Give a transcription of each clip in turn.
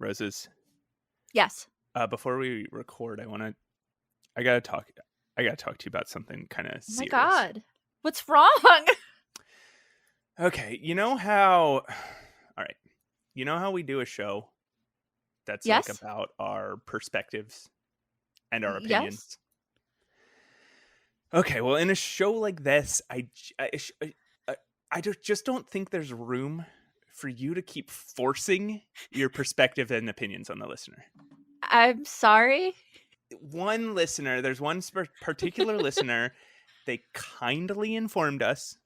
Roses. Yes. Before we record, I gotta talk to you about something kind of serious. Oh my God. What's wrong? Okay, you know how we do a show that's like about our perspectives and our opinions? Yes. Okay, well, in a show like this, I just don't think there's room for you to keep forcing your perspective and opinions on the listener. I'm sorry. There's one particular listener, they kindly informed us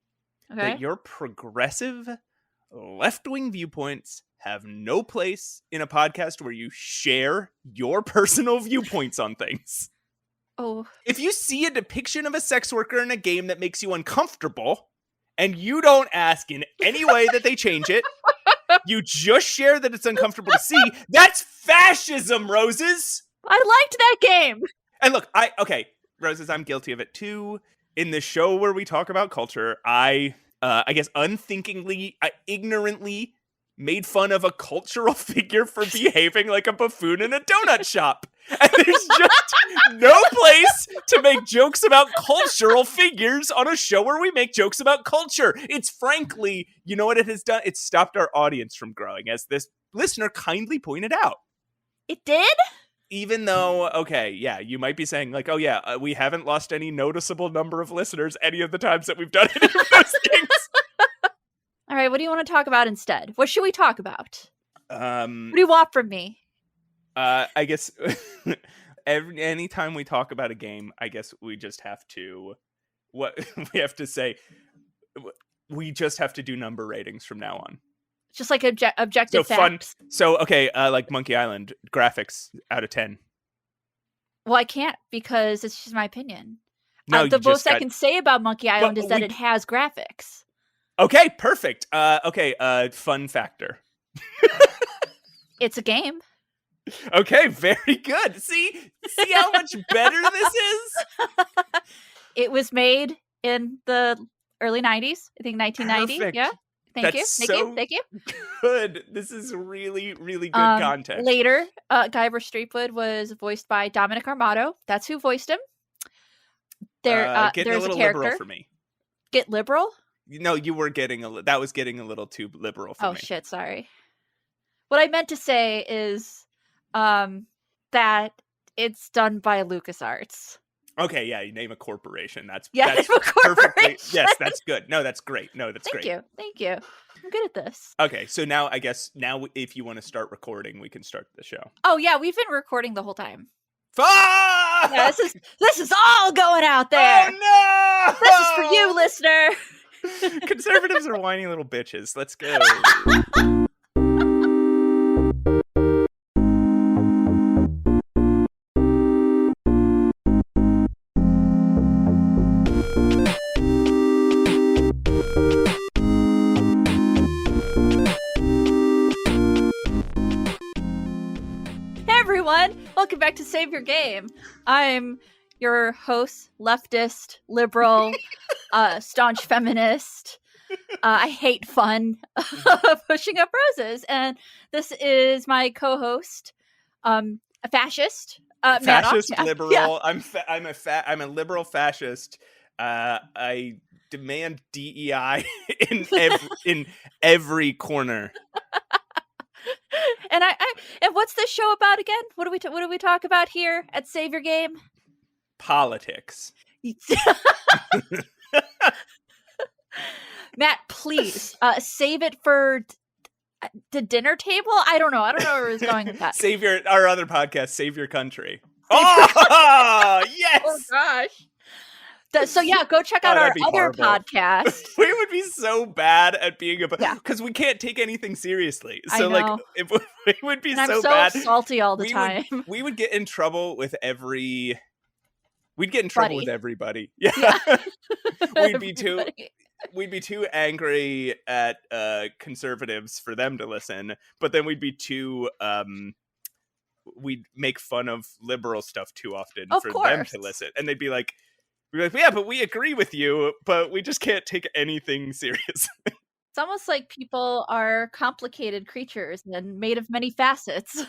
that your progressive left-wing viewpoints have no place in a podcast where you share your personal viewpoints on things. Oh. If you see a depiction of a sex worker in a game that makes you uncomfortable, and you don't ask in any way that they change it, you just share that it's uncomfortable to see, that's fascism, Roses! I liked that game! And look, Roses, I'm guilty of it too. In the show where we talk about culture, I guess unthinkingly, ignorantly made fun of a cultural figure for behaving like a buffoon in a donut shop. And there's just no place to make jokes about cultural figures on a show where we make jokes about culture. It's frankly, you know what it has done? It's stopped our audience from growing, as this listener kindly pointed out. It did? Even though, you might be saying like, we haven't lost any noticeable number of listeners any of the times that we've done any of those things. All right, what do you want to talk about instead? What should we talk about? What do you want from me? I guess anytime we talk about a game, I guess we just have to we just have to do number ratings from now on. Just like objective facts. So like Monkey Island, graphics out of 10. Well, I can't because it's just my opinion. No, the most I can say about Monkey Island is that it has graphics. Okay, perfect. Fun factor. It's a game. Okay, very good. See how much better this is? It was made in the early 90s. I think 1990. Perfect. Yeah. Thank you. Good. This is really, really good content. Later, Guyver Streepwood was voiced by Dominic Armato. That's who voiced him. There's a little liberal for me. Get liberal? No, you were that was getting a little too liberal for me. Oh shit, sorry. What I meant to say is that it's done by LucasArts. Okay, yeah, you name a corporation. That's name a corporation. Perfectly. Yes, that's good. No, that's great. Thank you. I'm good at this. Okay, so now I guess if you want to start recording, we can start the show. Oh yeah, we've been recording the whole time. Ah! Yeah, this is all going out there. Oh no! This is for you, listener. Conservatives are whiny little bitches. Let's go. Hey everyone, welcome back to Save Your Game. I'm your host, leftist, liberal, staunch feminist. I hate fun, pushing up roses, and this is my co-host, a fascist, fascist, Manoff. liberal. Yeah. I'm a liberal fascist. I demand DEI in every corner. And and what's this show about again? What do we talk about here at Save Your Game? Politics. Matt, please save it for the dinner table. I don't know where it's going with that. Our other podcast, Save Your Country. Yes. Oh gosh. So yeah, go check out our other podcast. We would be so bad at being because we can't take anything seriously. So like, if we would be I'm so bad, salty all the time. We would get in trouble with everybody. Yeah. We'd be too angry at conservatives for them to listen, but then we'd be too we'd make fun of liberal stuff too often for them to listen, and they'd be like, yeah, but we agree with you, but we just can't take anything seriously. It's almost like people are complicated creatures and made of many facets.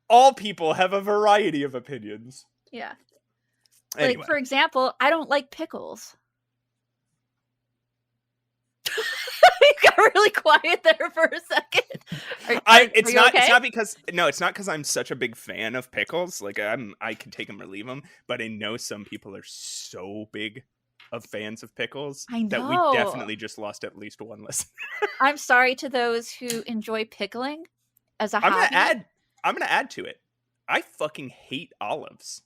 All people have a variety of opinions. Yeah. Anyway. Like, for example, I don't like pickles. You got really quiet there for a second. It's not because I'm such a big fan of pickles. Like I can take them or leave them, but I know some people are so big of fans of pickles that we definitely just lost at least one listener. I'm sorry to those who enjoy pickling as a hobby. I'm gonna add to it. I fucking hate olives.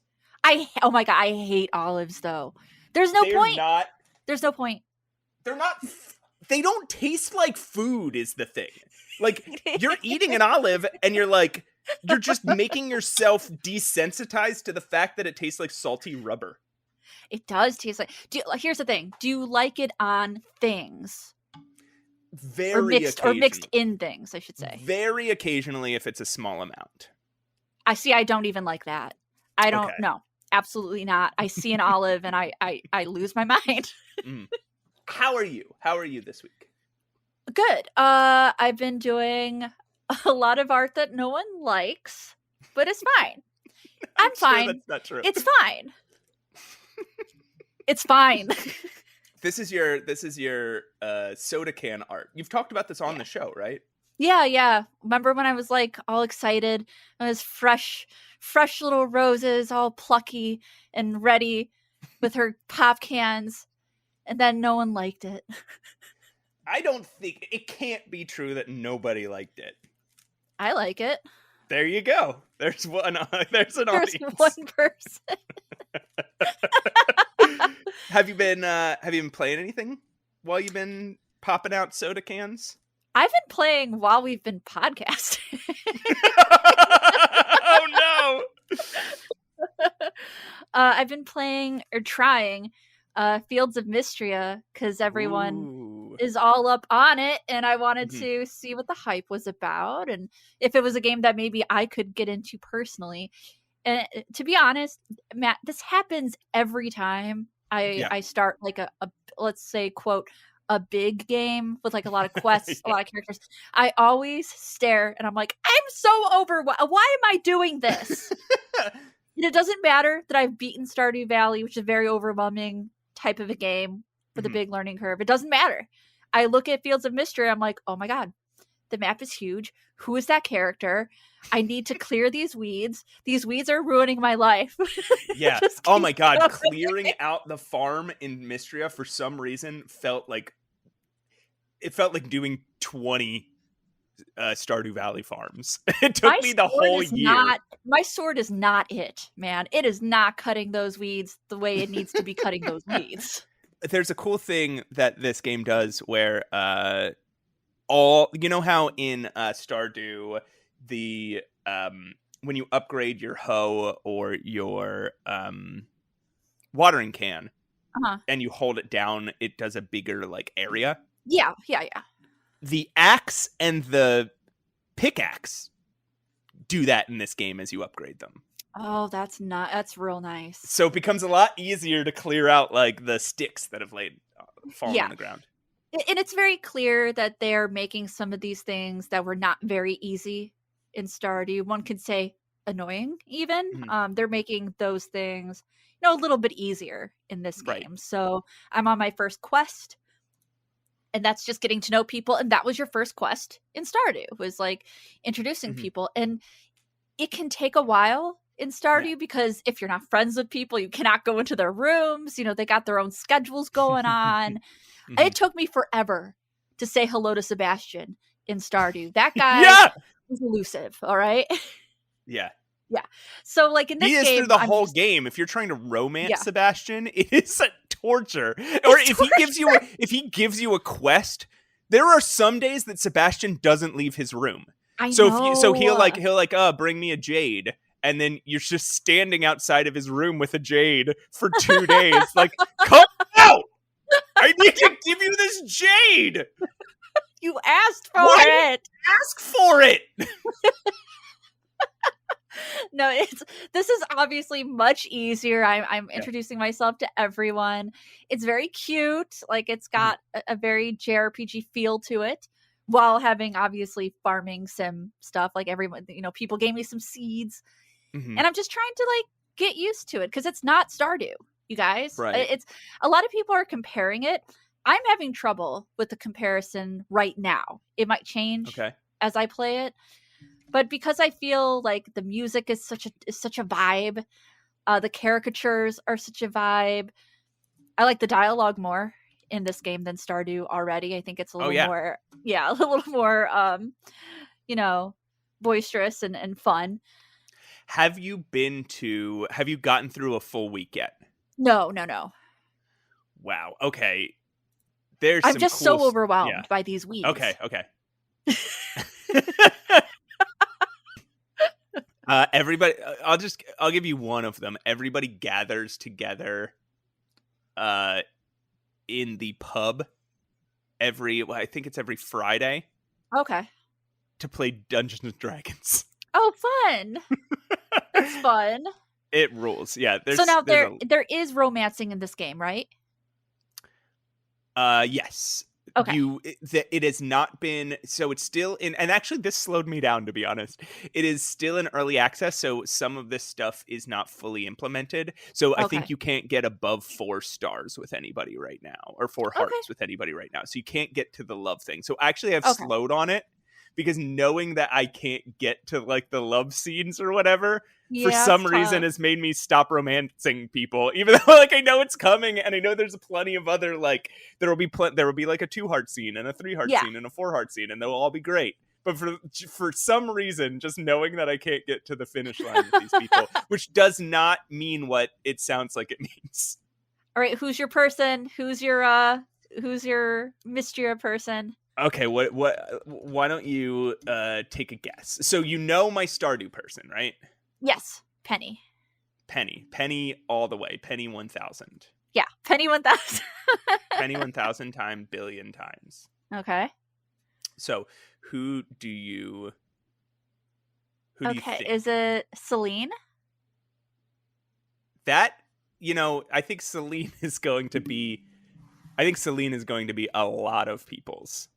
Oh my god, I hate olives though. There's no point. There's no point. They're not. They don't taste like food. Is the thing. Like you're eating an olive and you're just making yourself desensitized to the fact that it tastes like salty rubber. It does taste like. Here's the thing. Do you like it on things? Or mixed in things, I should say. Very occasionally, if it's a small amount. I don't even like that. I don't know. Absolutely not. I see an olive and I lose my mind. How are you? How are you this week? Good. I've been doing a lot of art that no one likes, but it's fine. I'm fine. Sure that's not true. It's fine. It's fine. This is your soda can art. You've talked about this on the show, right? Yeah. Remember when I was like all excited? I was fresh little roses, all plucky and ready with her pop cans, and then no one liked it. I don't think it can't be true that nobody liked it. I like it. There you go. There's one. There's an audience. There's one person. Have you been playing anything while you've been popping out soda cans? I've been playing while we've been podcasting. Oh no! I've been playing or trying Fields of Mistria because everyone is all up on it, and I wanted to see what the hype was about and if it was a game that maybe I could get into personally. And to be honest, Matt, this happens every time I start like a let's say quote a big game with like a lot of quests, a lot of characters. I always stare and I'm like, I'm so overwhelmed. Why am I doing this? And it doesn't matter that I've beaten Stardew Valley, which is a very overwhelming type of a game with a big learning curve. It doesn't matter. I look at Fields of Mistria, I'm like, oh my god, the map is huge. Who is that character? I need to clear these weeds. These weeds are ruining my life. Yeah. Oh my god, clearing out the farm in Mistria for some reason felt like doing 20 Stardew Valley farms. It took me the whole year. My sword is not it, man. It is not cutting those weeds the way it needs to be cutting those weeds. There's a cool thing that this game does where you know how in Stardew the when you upgrade your hoe or your watering can and you hold it down, it does a bigger like area. Yeah. The axe and the pickaxe do that in this game as you upgrade them. Oh, that's real nice. So it becomes a lot easier to clear out like the sticks that have fallen on the ground. And it's very clear that they're making some of these things that were not very easy in Stardew. One could say annoying even. They're making those things, a little bit easier in this game. Right. So I'm on my first quest. And that's just getting to know people. And that was your first quest in Stardew, was like introducing people. And it can take a while in Stardew because if you're not friends with people, you cannot go into their rooms. They got their own schedules going on. It took me forever to say hello to Sebastian in Stardew. That guy was elusive. All right. Yeah. Yeah. So like in this game, he is through the whole game. If you're trying to romance Sebastian, it is a torture. Or if he gives you a quest, there are some days that Sebastian doesn't leave his room. So he'll bring me a jade, and then you're just standing outside of his room with a jade for 2 days. Like, come out! I need to give you this jade. You asked for it. Ask for it. No, this is obviously much easier. I'm Yeah. introducing myself to everyone. It's very cute. Like it's Mhm. got a very JRPG feel to it, while having obviously farming sim stuff. Like everyone, people gave me some seeds, Mhm. and I'm just trying to like get used to it because it's not Stardew, you guys. Right. It's a lot of people are comparing it. I'm having trouble with the comparison right now. It might change Okay. as I play it, but because I feel like the music is such a vibe, the caricatures are such a vibe. I like the dialogue more in this game than Stardew already. I think it's a Oh little yeah. more, yeah, a little more, you know, boisterous and fun. Have you gotten through a full week yet? No, no, no. Wow. Okay. There's I'm some just cool so yeah. overwhelmed by these Okay, weeds. okay. Everybody I'll give you one of them. Everybody gathers together uh in the pub I think it's every Friday Okay. to play Dungeons and Dragons. Oh, fun. That's fun. It rules. Yeah, So now there's there is romancing in this game, right? yes. Okay. It has not been, so it's still in, and actually this slowed me down, to be honest. It is still in early access, so some of this stuff is not fully implemented. So I think Okay. you can't get above 4 stars with anybody right now, or 4 Okay. hearts with anybody right now. So you can't get to the love thing. So actually I've Okay. slowed on it because knowing that I can't get to like the love scenes or whatever, for Yeah, it's some reason tough. has made me stop romancing people, even though like I know it's coming and I know there's plenty of other, like there will be like a 2-heart scene and a 3-heart Yeah. scene and a 4-heart scene, and they'll all be great. But for some reason, just knowing that I can't get to the finish line with these people, which does not mean what it sounds like it means. All right, who's your person? Who's your Mistria person? Okay, why don't you take a guess? So you know my Stardew person, right? Yes, Penny. Penny all the way. Penny 1000. Yeah, Penny 1000. Penny 1000 times billion times. Okay. So who do you think? Is it Celine? That, I think Celine is going to be a lot of people's.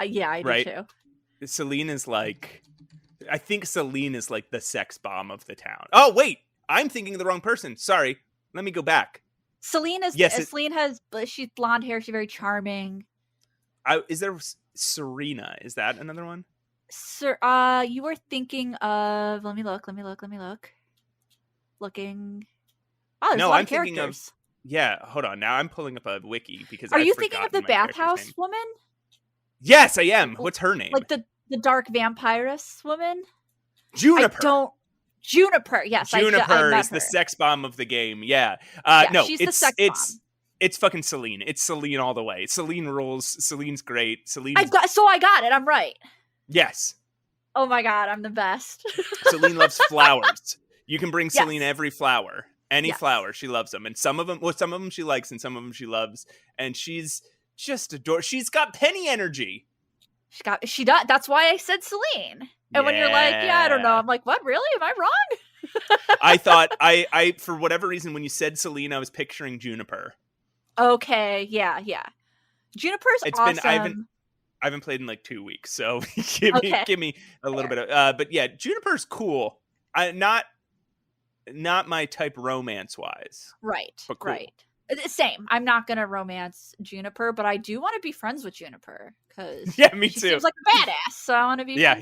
Yeah, I do too. Celine is like the sex bomb of the town. Oh wait, I'm thinking of the wrong person. Sorry. Let me go back. Celine she's blonde hair. She's very charming. Is there Serena? Is that another one? Sir, you were thinking of. Let me look. Looking. Oh, there's a lot of thinking characters. Yeah, hold on. Now I'm pulling up a wiki because Are you thinking of the bathhouse woman? Yes, I am. What's her name? Like the dark vampiress woman? Juniper. Juniper. Yes, Juniper I is the her. sex bomb of the game. Yeah. No, she's the sex bomb. It's fucking Celine. It's Celine all the way. Celine rules. Celine's great. I got it. I'm right. Yes. Oh my god, I'm the best. Celine loves flowers. You can bring Celine every flower. Any flower, she loves them. And some of them she likes and some of them she loves. And she's just adorable. She's got Penny energy. She does. That's why I said Celine. And when you're like, yeah, I don't know. I'm like, what? Really? Am I wrong? I thought I for whatever reason when you said Celine, I was picturing Juniper. Okay, yeah. Juniper's awesome. I haven't played in like 2 weeks, so give me a little bit of but yeah, Juniper's cool. Not my type romance wise. Right. But cool. Right. Same. I'm not gonna romance Juniper, but I do want to be friends with Juniper because me she too. seems like a badass, so I want to be. Yeah.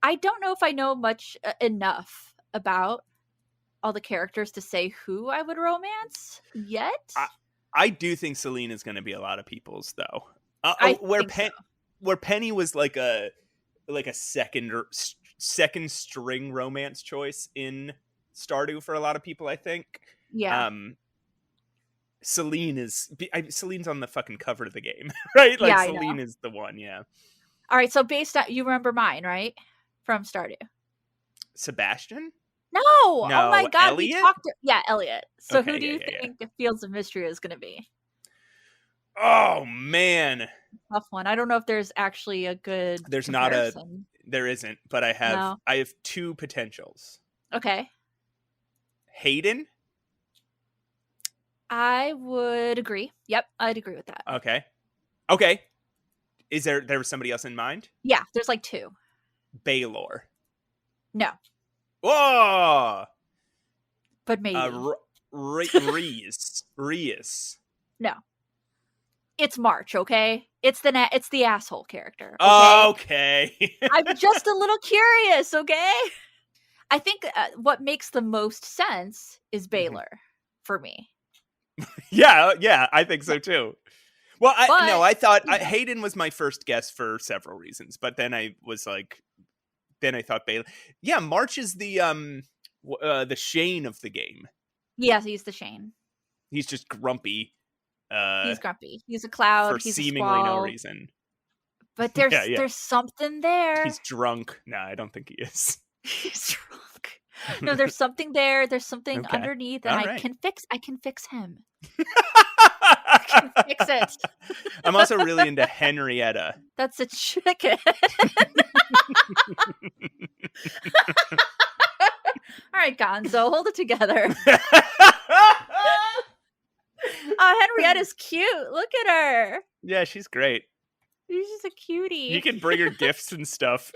I don't know if I know much enough about all the characters to say who I would romance yet. I do think Celine is going to be a lot of people's though. Where Penny was like a second string romance choice in Stardew for a lot of people, I think. Yeah. Celine's on the fucking cover of the game, right? Like yeah, Celine is the one, yeah. All right, so based on, you remember mine, right? From Stardew. Sebastian? No! Oh my god, Elliot? we talked Elliot. So okay, who do you think the Fields of Mistria is going to be? Oh man. Tough one. I don't know if there's actually a good comparison. There isn't, but I No. have two potentials. Okay. Hayden? I would agree. Yep, I'd agree with that. Okay. Is there was somebody else in mind? Yeah, there's like two. Baylor. No, Whoa! but maybe. Reese. No. It's March, okay? It's the asshole character. Okay. Okay. I'm just a little curious, okay? I think what makes the most sense is Baylor for me. Yeah, I think so too. Well, I thought Hayden was my first guess for several reasons, but then I was like, then I thought Baylor. Yeah, March is the Shane of the game. Yes, he's the Shane. He's just grumpy. He's grumpy. He's a cloud. For he's seemingly a no reason. But there's something there. He's drunk. No, I don't think he is. He's drunk. No, there's something there. There's something Okay. underneath, and I can fix him. I can fix it. I'm also really into Henrietta. That's a chicken. All right, Gonzo, hold it together. Henrietta's cute. Look at her. Yeah, she's great. She's just a cutie. You can bring her gifts and stuff.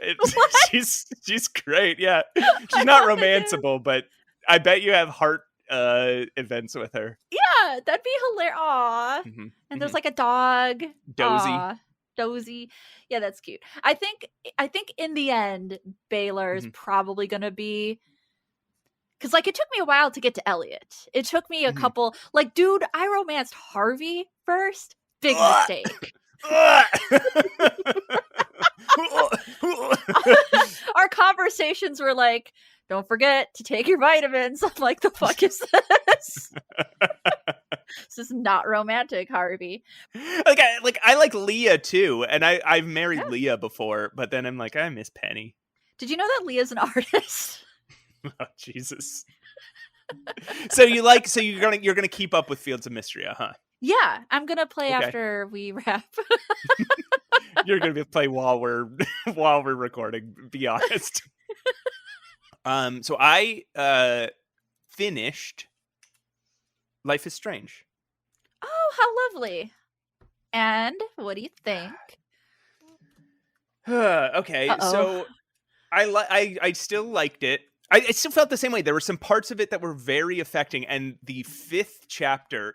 She's great. Yeah, she's not romanceable, but I bet you have heart events with her. Yeah, that'd be hilarious. Aw. Mm-hmm. And there's like a dog. Dozy. Aww. Dozy. Yeah, that's cute. I think in the end, Baylor's probably gonna be, because like it took me a while to get to Elliot. It took me a couple, like, dude, I romanced Harvey first. Big mistake. Our conversations were like, don't forget to take your vitamins. I'm like, the fuck is this? This is not romantic, Harvey. I like Leah too, and I've married Leah before, but then I'm like, I miss Penny. Did you know that Leah's an artist? Oh, Jesus. So you're gonna keep up with Fields of Mistria, huh? Yeah, I'm gonna play after we wrap. You're gonna play while we're recording. Be honest. So I finished Life is Strange. Oh, how lovely! And what do you think? Okay, so I still liked it. I still felt the same way. There were some parts of it that were very affecting, and the 5th chapter,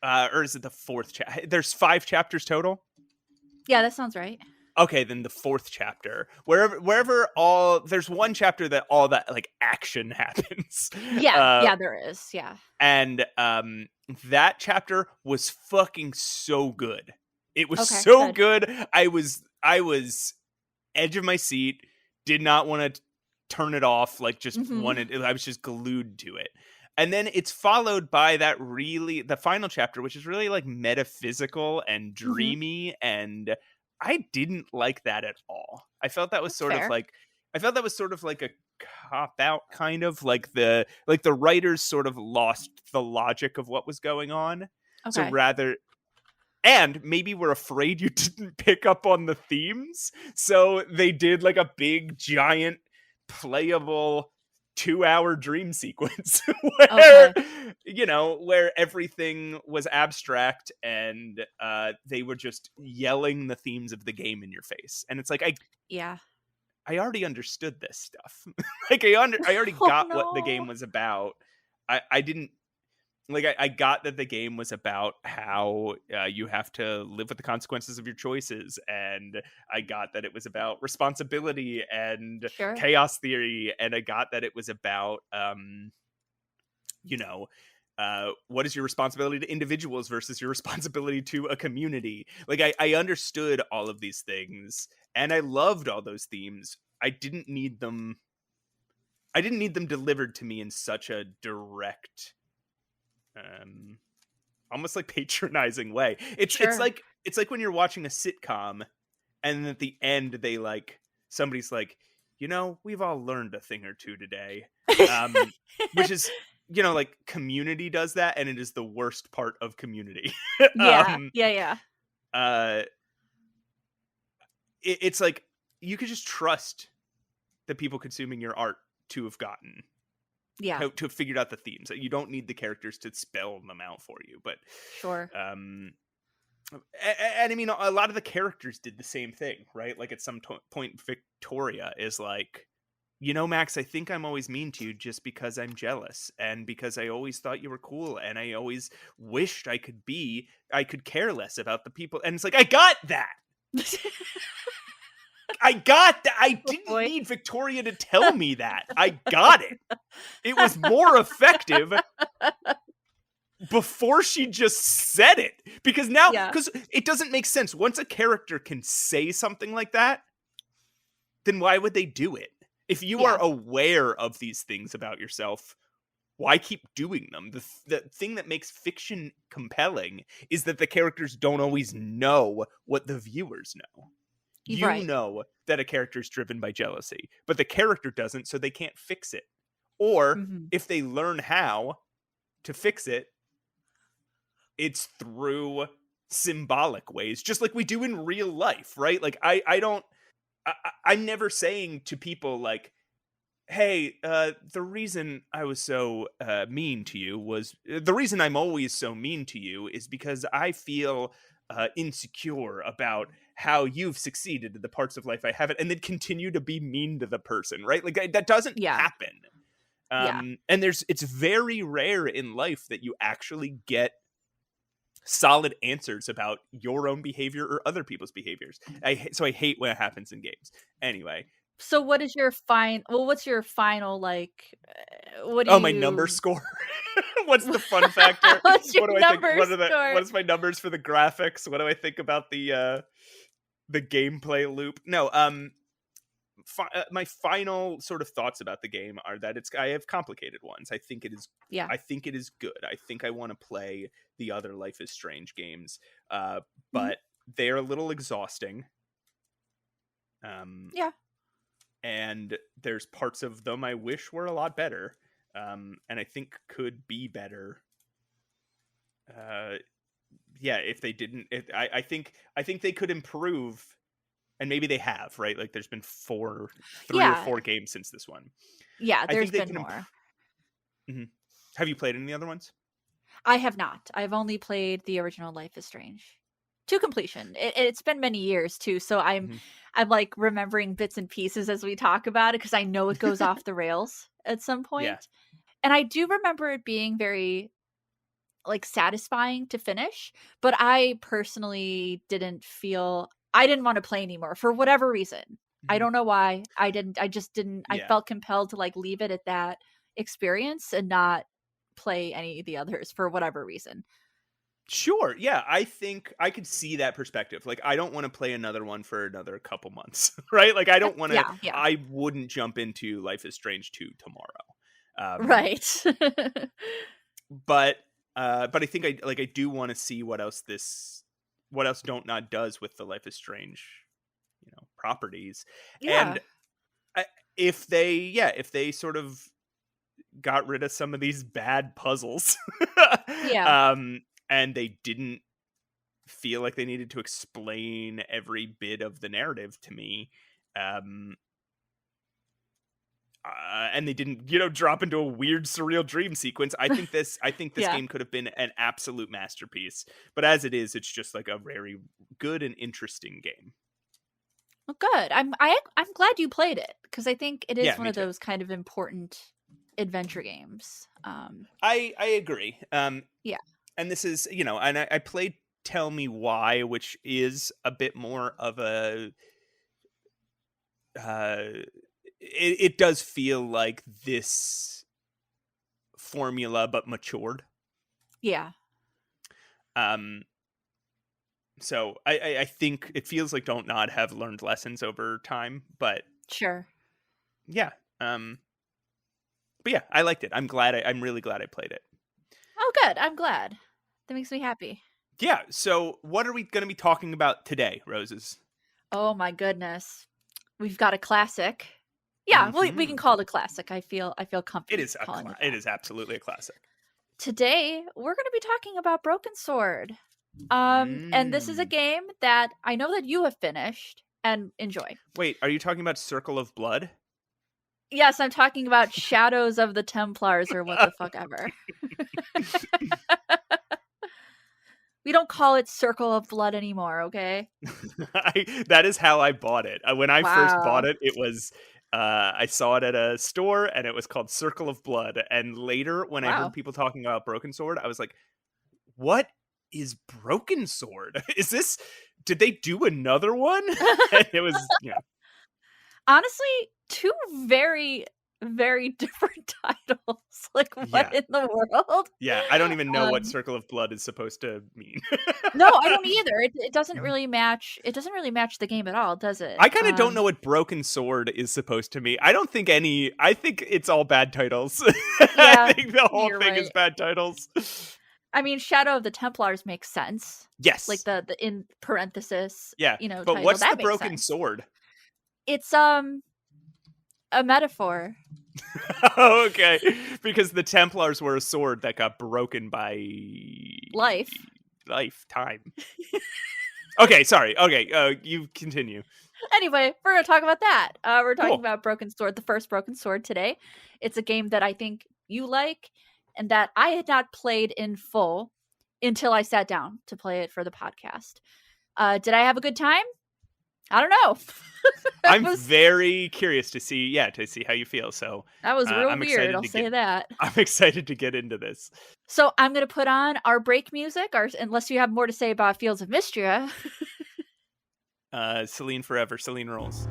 or is it the 4th chapter? There's 5 chapters total. Yeah, that sounds right. Okay, then the 4th chapter, wherever there's one chapter that all that like action happens. Yeah, there is. Yeah, and that chapter was fucking so good. It was good. I was edge of my seat. Did not want to turn it off. Like just wanted. I was just glued to it. And then it's followed by the final chapter, which is really like metaphysical and dreamy, and I didn't like that at all. I felt that was sort of like a cop out, kind of like the writers sort of lost the logic of what was going on. Okay. So and maybe we're afraid you didn't pick up on the themes, so they did like a big giant playable 2-hour dream sequence where everything was abstract and they were just yelling the themes of the game in your face, and it's like I already understood this stuff. Like I already got what the game was about. I didn't like I got that the game was about how you have to live with the consequences of your choices, and I got that it was about responsibility and chaos theory, and I got that it was about what is your responsibility to individuals versus your responsibility to a community. Like I understood all of these things, and I loved all those themes. I didn't need them delivered to me in such a direct, almost like patronizing way. It's like when you're watching a sitcom and at the end they like somebody's like, we've all learned a thing or two today, which is like Community does that, and it is the worst part of Community. It's like you could just trust the people consuming your art to have gotten, Yeah, to have figured out the themes. You don't need the characters to spell them out for you, but sure. and I mean, a lot of the characters did the same thing, right? Like at some point, Victoria is like, Max, I think I'm always mean to you just because I'm jealous and because I always thought you were cool and I always wished I could care less about the people. And it's like, I got that. I got that. I didn't need Victoria to tell me that. I got it. It was more effective before she just said it. Because now, because it doesn't make sense. Once a character can say something like that, then why would they do it? If you are aware of these things about yourself, why keep doing them? The thing that makes fiction compelling is that the characters don't always know what the viewers know. You know that a character is driven by jealousy, but the character doesn't, so they can't fix it. Or if they learn how to fix it, it's through symbolic ways, just like we do in real life, right? Like I'm never saying to people like, hey, the reason I was so mean to you was the reason I'm always so mean to you is because I feel insecure about how you've succeeded in the parts of life I haven't, and then continue to be mean to the person, right? Like that doesn't happen. And it's very rare in life that you actually get solid answers about your own behavior or other people's behaviors. So I hate when it happens in games. Anyway. So what is your what's your final, like, what do my number score? What's the fun factor? What's your what do I number think? score? What is my numbers for the graphics? What do I think about the gameplay loop? No, my final sort of thoughts about the game are that I have complicated ones. I think it is I think it is good. I think I want to play the other Life is Strange games, but they're a little exhausting. And there's parts of them I wish were a lot better, and I think could be better. If they didn't, I think they could improve. And maybe they have, right? Like there's been 3 or 4 games since this one. Yeah, there's been more. Have you played any of the other ones? I have not. I've only played the original Life is Strange to completion. It's been many years too, so I'm like remembering bits and pieces as we talk about it because I know it goes off the rails at some point. Yeah. And I do remember it being very like satisfying to finish, but I personally I didn't want to play anymore for whatever reason. I don't know why. I just didn't. I felt compelled to like leave it at that experience and not play any of the others for whatever reason. Sure. Yeah. I think I could see that perspective. Like, I don't want to play another one for another couple months, right? Like, I don't want to, I wouldn't jump into Life is Strange 2 tomorrow. Right. But I think I do want to see what else Don't Nod does with the Life is Strange, properties. And if they sort of got rid of some of these bad puzzles, and they didn't feel like they needed to explain every bit of the narrative to me, and they didn't, drop into a weird surreal dream sequence, I think this game could have been an absolute masterpiece. But as it is, it's just like a very good and interesting game. Well, good. I'm glad you played it because I think it is one of those kind of important adventure games. I agree. And this is, and I played Tell Me Why, which is a bit more of a it does feel like this formula but matured. Yeah. So I think it feels like Don't Nod have learned lessons over time, but sure. Yeah. But yeah, I liked it. I'm really glad I played it. Oh, good. I'm glad. That makes me happy. Yeah. So what are we going to be talking about today, Roses? Oh my goodness. We've got a classic. Yeah, we can call it a classic. I feel comfortable. It is absolutely a classic. Today, we're going to be talking about Broken Sword. And this is a game that I know that you have finished and enjoy. Wait, are you talking about Circle of Blood? Yes, I'm talking about Shadows of the Templars or what the fuck ever. We don't call it Circle of Blood anymore, okay? That is how I bought it. When I first bought Wow. it, it was I saw it at a store and it was called Circle of Blood. And later, when I heard Wow. people talking about Broken Sword, I was like, "What is Broken Sword? Is this? Did they do another one?" And it was, Honestly, two very, very different titles. Like, what yeah, in the world? yeah. I don't even know what Um, Circle of Blood is supposed to mean. no, I don't either. It doesn't really match. It doesn't really match the game at all, does it? I kind of don't know what Broken Sword is supposed to mean. I don't think any. I think it's all bad titles. I Yeah, think the whole you're thing is right. bad titles. I mean, Shadow of the Templars makes sense. Like Yes. the in parenthesis, Yeah. But title. what's the That makes broken sense. sword? It's a metaphor. Oh, okay. Because the Templars were a sword that got broken by Life. lifetime. Okay, sorry. Okay, you continue. Anyway, we're gonna talk about that. We're talking Cool. about Broken Sword, the first Broken Sword today. It's a game that I think you like, and that I had not played in full until I sat down to play it for the podcast. Did I have a good time? I don't know. that I'm was very curious to see, how you feel. So that was real I'm weird. excited I'll to get. say that. I'm excited to get into this. So I'm gonna put on our break music, or unless you have more to say about Fields of Mistria. Celine forever. Celine rules.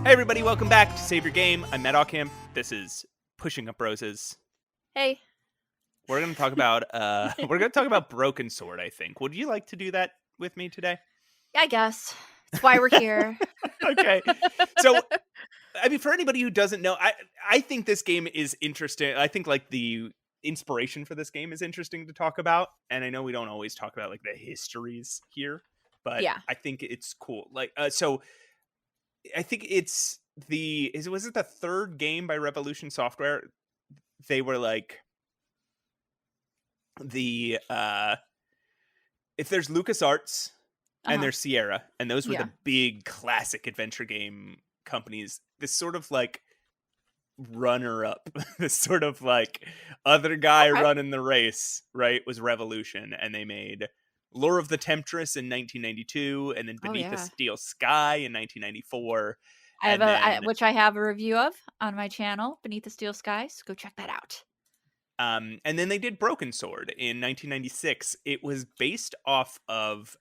Hey everybody, welcome back to Save Your Game. I'm Matt Ockham. This is Pushing Up Roses. Hey. We're gonna talk about Broken Sword, I think. Would you like to do that with me today? I guess. That's why we're here. Okay. So I mean, for anybody who doesn't know, I think this game is interesting. I think like the inspiration for this game is interesting to talk about. And I know we don't always talk about like the histories here, but Yeah. I think it's cool. Like so I think it's was it the third game by Revolution Software? They were like the if there's LucasArts and Uh-huh. there's Sierra, and those were Yeah. the big classic adventure game companies, this sort of like runner up, this sort of like other guy Okay. running the race, right, was Revolution, and they made Lure of the Temptress in 1992, and then Oh Beneath a yeah. Steel Sky in 1994, I have and then which I have a review of on my channel, Beneath the Steel Skies. Go check that out. and then they did Broken Sword in 1996. It was based off of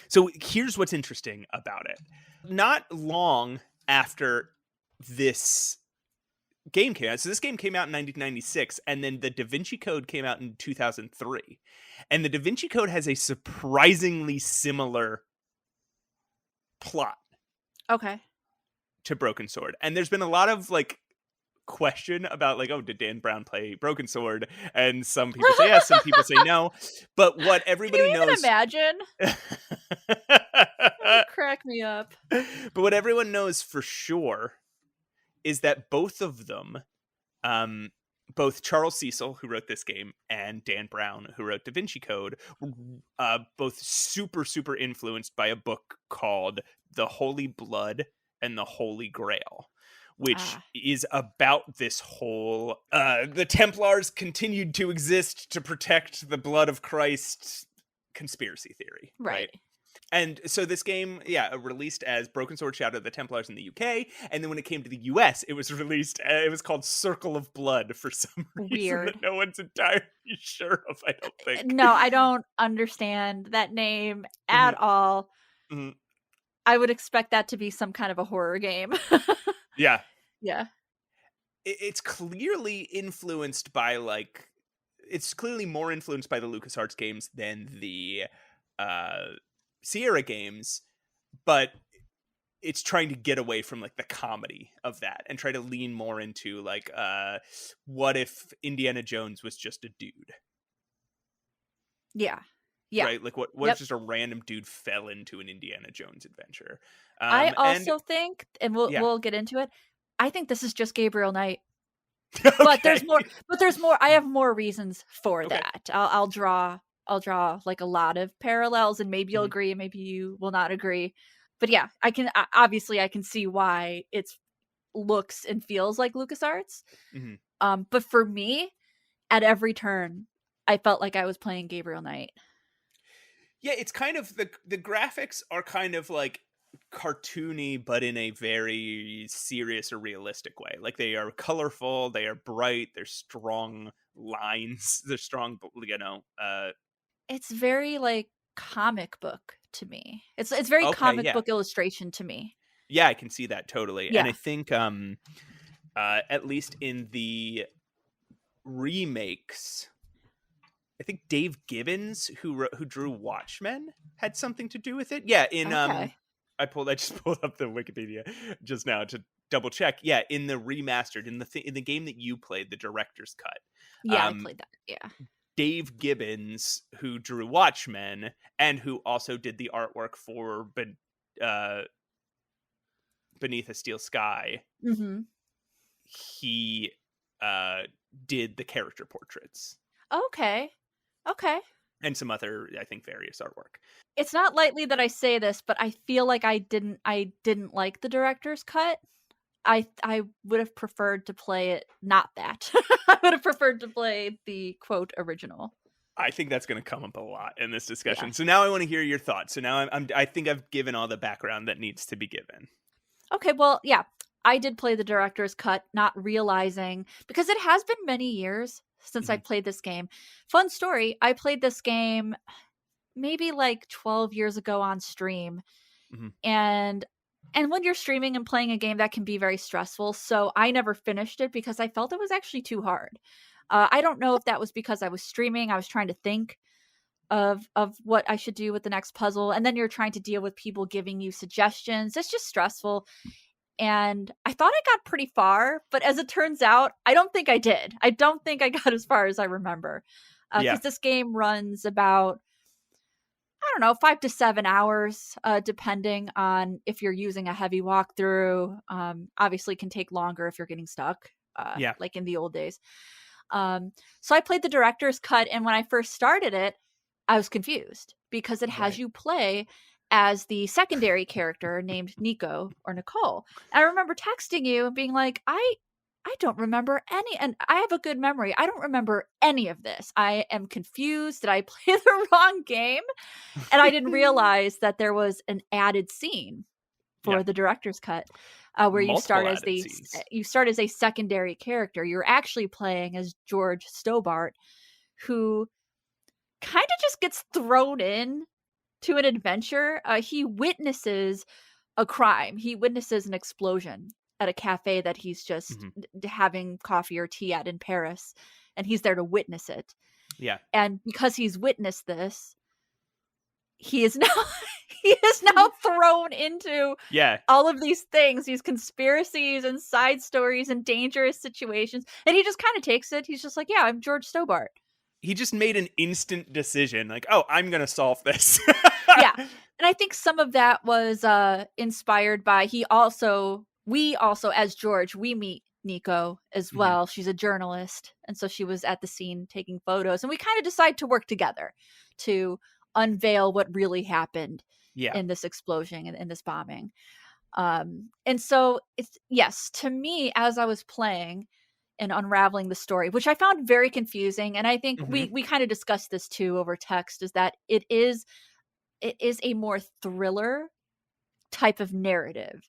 so here's what's interesting about it. Not long after this game came out. So this game came out in 1996, and then the Da Vinci Code came out in 2003. And the Da Vinci Code has a surprisingly similar plot Okay. to Broken Sword. And there's been a lot of like question about like, oh, did Dan Brown play Broken Sword? And some people say yes, some people say no. But what Can you everybody even knows imagine? That would crack me up. but what everyone knows for sure is that both of them, both Charles Cecil, who wrote this game, and Dan Brown, who wrote Da Vinci Code, were both super, super influenced by a book called The Holy Blood and the Holy Grail, which Ah, is about this whole the Templars continued to exist to protect the blood of Christ conspiracy theory, right. right? And so this game, released as Broken Sword Shadow of the Templars in the UK, and then when it came to the US, it was released. It was called Circle of Blood for some reason Weird. that no one's entirely sure of. I don't think. No, I don't understand that name Mhm, at all. mhm. I would expect that to be some kind of a horror game. Yeah, Yeah. it's clearly influenced by like. It's clearly more influenced by the LucasArts games than the uh, Sierra games, but it's trying to get away from like the comedy of that and try to lean more into like what if Indiana Jones was just a dude? Yeah. Yeah. right? Like, what if Yep. just a random dude fell into an Indiana Jones adventure? I And also think, and we'll yeah, we'll get into it. I think this is just Gabriel Knight. But okay, there's more I have more reasons for okay, that. I'll draw like a lot of parallels, and maybe you'll hmm agree, maybe you will not agree. But yeah, obviously I can see why it looks and feels like LucasArts. hmm But for me, at every turn, I felt like I was playing Gabriel Knight. yeah. It's kind of the graphics are kind of like cartoony, but in a very serious or realistic way. Like, they are colorful, they are bright, they're strong lines, they're strong, It's very like comic book to me. It's very okay, comic yeah. book illustration to me. Yeah, I can see that totally. And I Yeah. think at least in the remakes, I think Dave Gibbons, who drew Watchmen, had something to do with it. Yeah, in Okay. I just pulled up the Wikipedia just now to double check. Yeah, in the remastered, in the game that you played, the director's cut. Yeah, I Um played that. Yeah. Dave Gibbons, who drew Watchmen and who also did the artwork for uh Beneath a Steel Sky, Mhm. he uh did the character portraits Okay. Okay. and some other, I think, various artwork. It's not lightly that I say this, but I feel like I didn't like the director's cut. I would have preferred to play it not that. I would have preferred to play the quote original. I think that's going to come up a lot in this Yeah. discussion. So now I want to hear your thoughts. So now I think I've given all the background that needs to be given. Okay, well, yeah. I did play the director's cut, not realizing, because it has been many years since I hmm played this game. Fun story, I played this game maybe like 12 years ago on stream, hmm and when you're streaming and playing a game, that can be very stressful, so I never finished it because I felt it was actually too hard. I don't know if that was because I was streaming, I was trying to think of what I should do with the next puzzle, and then you're trying to deal with people giving you suggestions. It's just stressful, and I thought I got pretty far, but as it turns out, I don't think I did. I don't think I got as far as I remember, Yeah. because this game runs about, I don't know, 5 to 7 hours, depending on if you're using a heavy walkthrough. Obviously, can take longer if you're getting stuck, Yeah. like in the old days. So I played the director's cut, and when I first started it, I was confused because it has Right. you play as the secondary character named Nico or Nicole. And I remember texting you and being like, I don't remember any, and I have a good memory. I don't remember any of this. I am confused. Did I play the wrong game? And I didn't realize that there was an added scene Yeah. for the director's cut, where Multiple added scenes. you start as a secondary character. You're actually playing as George Stobart, who kind of just gets thrown in to an adventure. He witnesses a crime. He witnesses an explosion at a cafe that he's just hmm having coffee or tea at in Paris, and he's there to witness it. Yeah. And because he's witnessed this, he is now he is now thrown into Yeah. all of these things, these conspiracies and side stories and dangerous situations, and he just kind of takes it. He's just like, yeah, I'm George Stobart. He just made an instant decision, like, oh, I'm gonna solve this. Yeah. And I think some of that was inspired by we also, as George, we meet Nico as hmm well. She's a journalist, and so she was at the scene taking photos, and we kind of decide to work together to unveil what really happened Yeah. in this explosion and in this bombing. And so it's, yes, to me, as I was playing and unraveling the story, which I found very confusing, and I think hmm we kind of discussed this too over text, is that it is a more thriller type of narrative.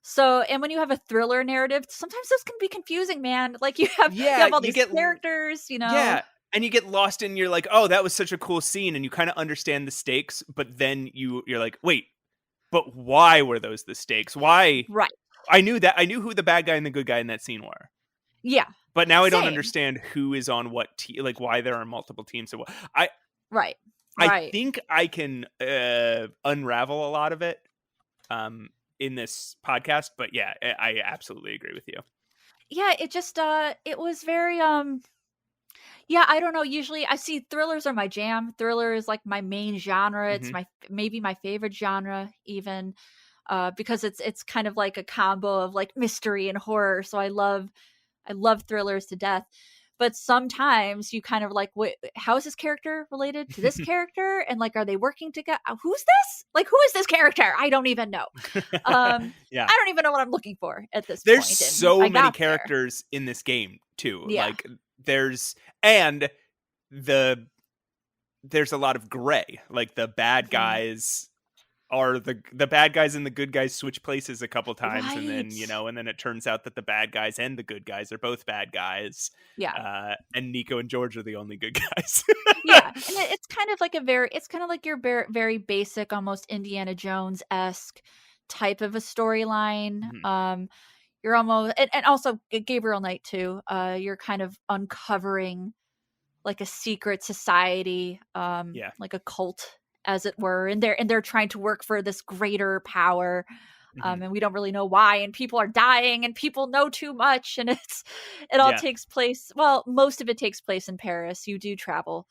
So, and when you have a thriller narrative, sometimes those can be confusing, man. Like you Yeah. have all these characters, Yeah. And you get lost in, you're like, oh, that was such a cool scene, and you kind of understand the stakes, but then you're like, wait, but why were those the stakes? Why? Right. I knew who the bad guy and the good guy in that scene were. Yeah. But now I don't Same. understand who is on what team, like why there are multiple teams. So I Right. I Right. think I can unravel a lot of it in this podcast, but yeah, I absolutely agree with you. Yeah, it just it was very Yeah, I don't know. Usually, I see thrillers are my jam. Thriller is like my main genre. It's Hmm. my maybe my favorite genre, even because it's kind of like a combo of like mystery and horror. So I love thrillers to death. But sometimes you kind of like, wait, how is this character related to this character? And like, are they working together? Who's this? Like, who is this character? I don't even know. Yeah. I don't even know what I'm looking for at this There's point, and so I many got there. characters in this game too. Yeah. Like there's and the there's a lot of gray. Like the bad Mhm. guys are the bad guys and the good guys switch places a couple times, and then Right. and then it turns out that the bad guys and the good guys are both bad guys. Yeah. And Nico and George are the only good guys. Yeah, and it's kind of like it's kind of like your very basic, almost Indiana Jones esque type of a storyline. Mhm. You're almost and also Gabriel Knight too. You're kind of uncovering like a secret society, Yeah. like a cult, as it were, and they're trying to work for this greater power. Mhm. And we don't really know why, and people are dying, and people know too much, and it all Yeah. takes place. Well, most of it takes place in Paris. You do travel.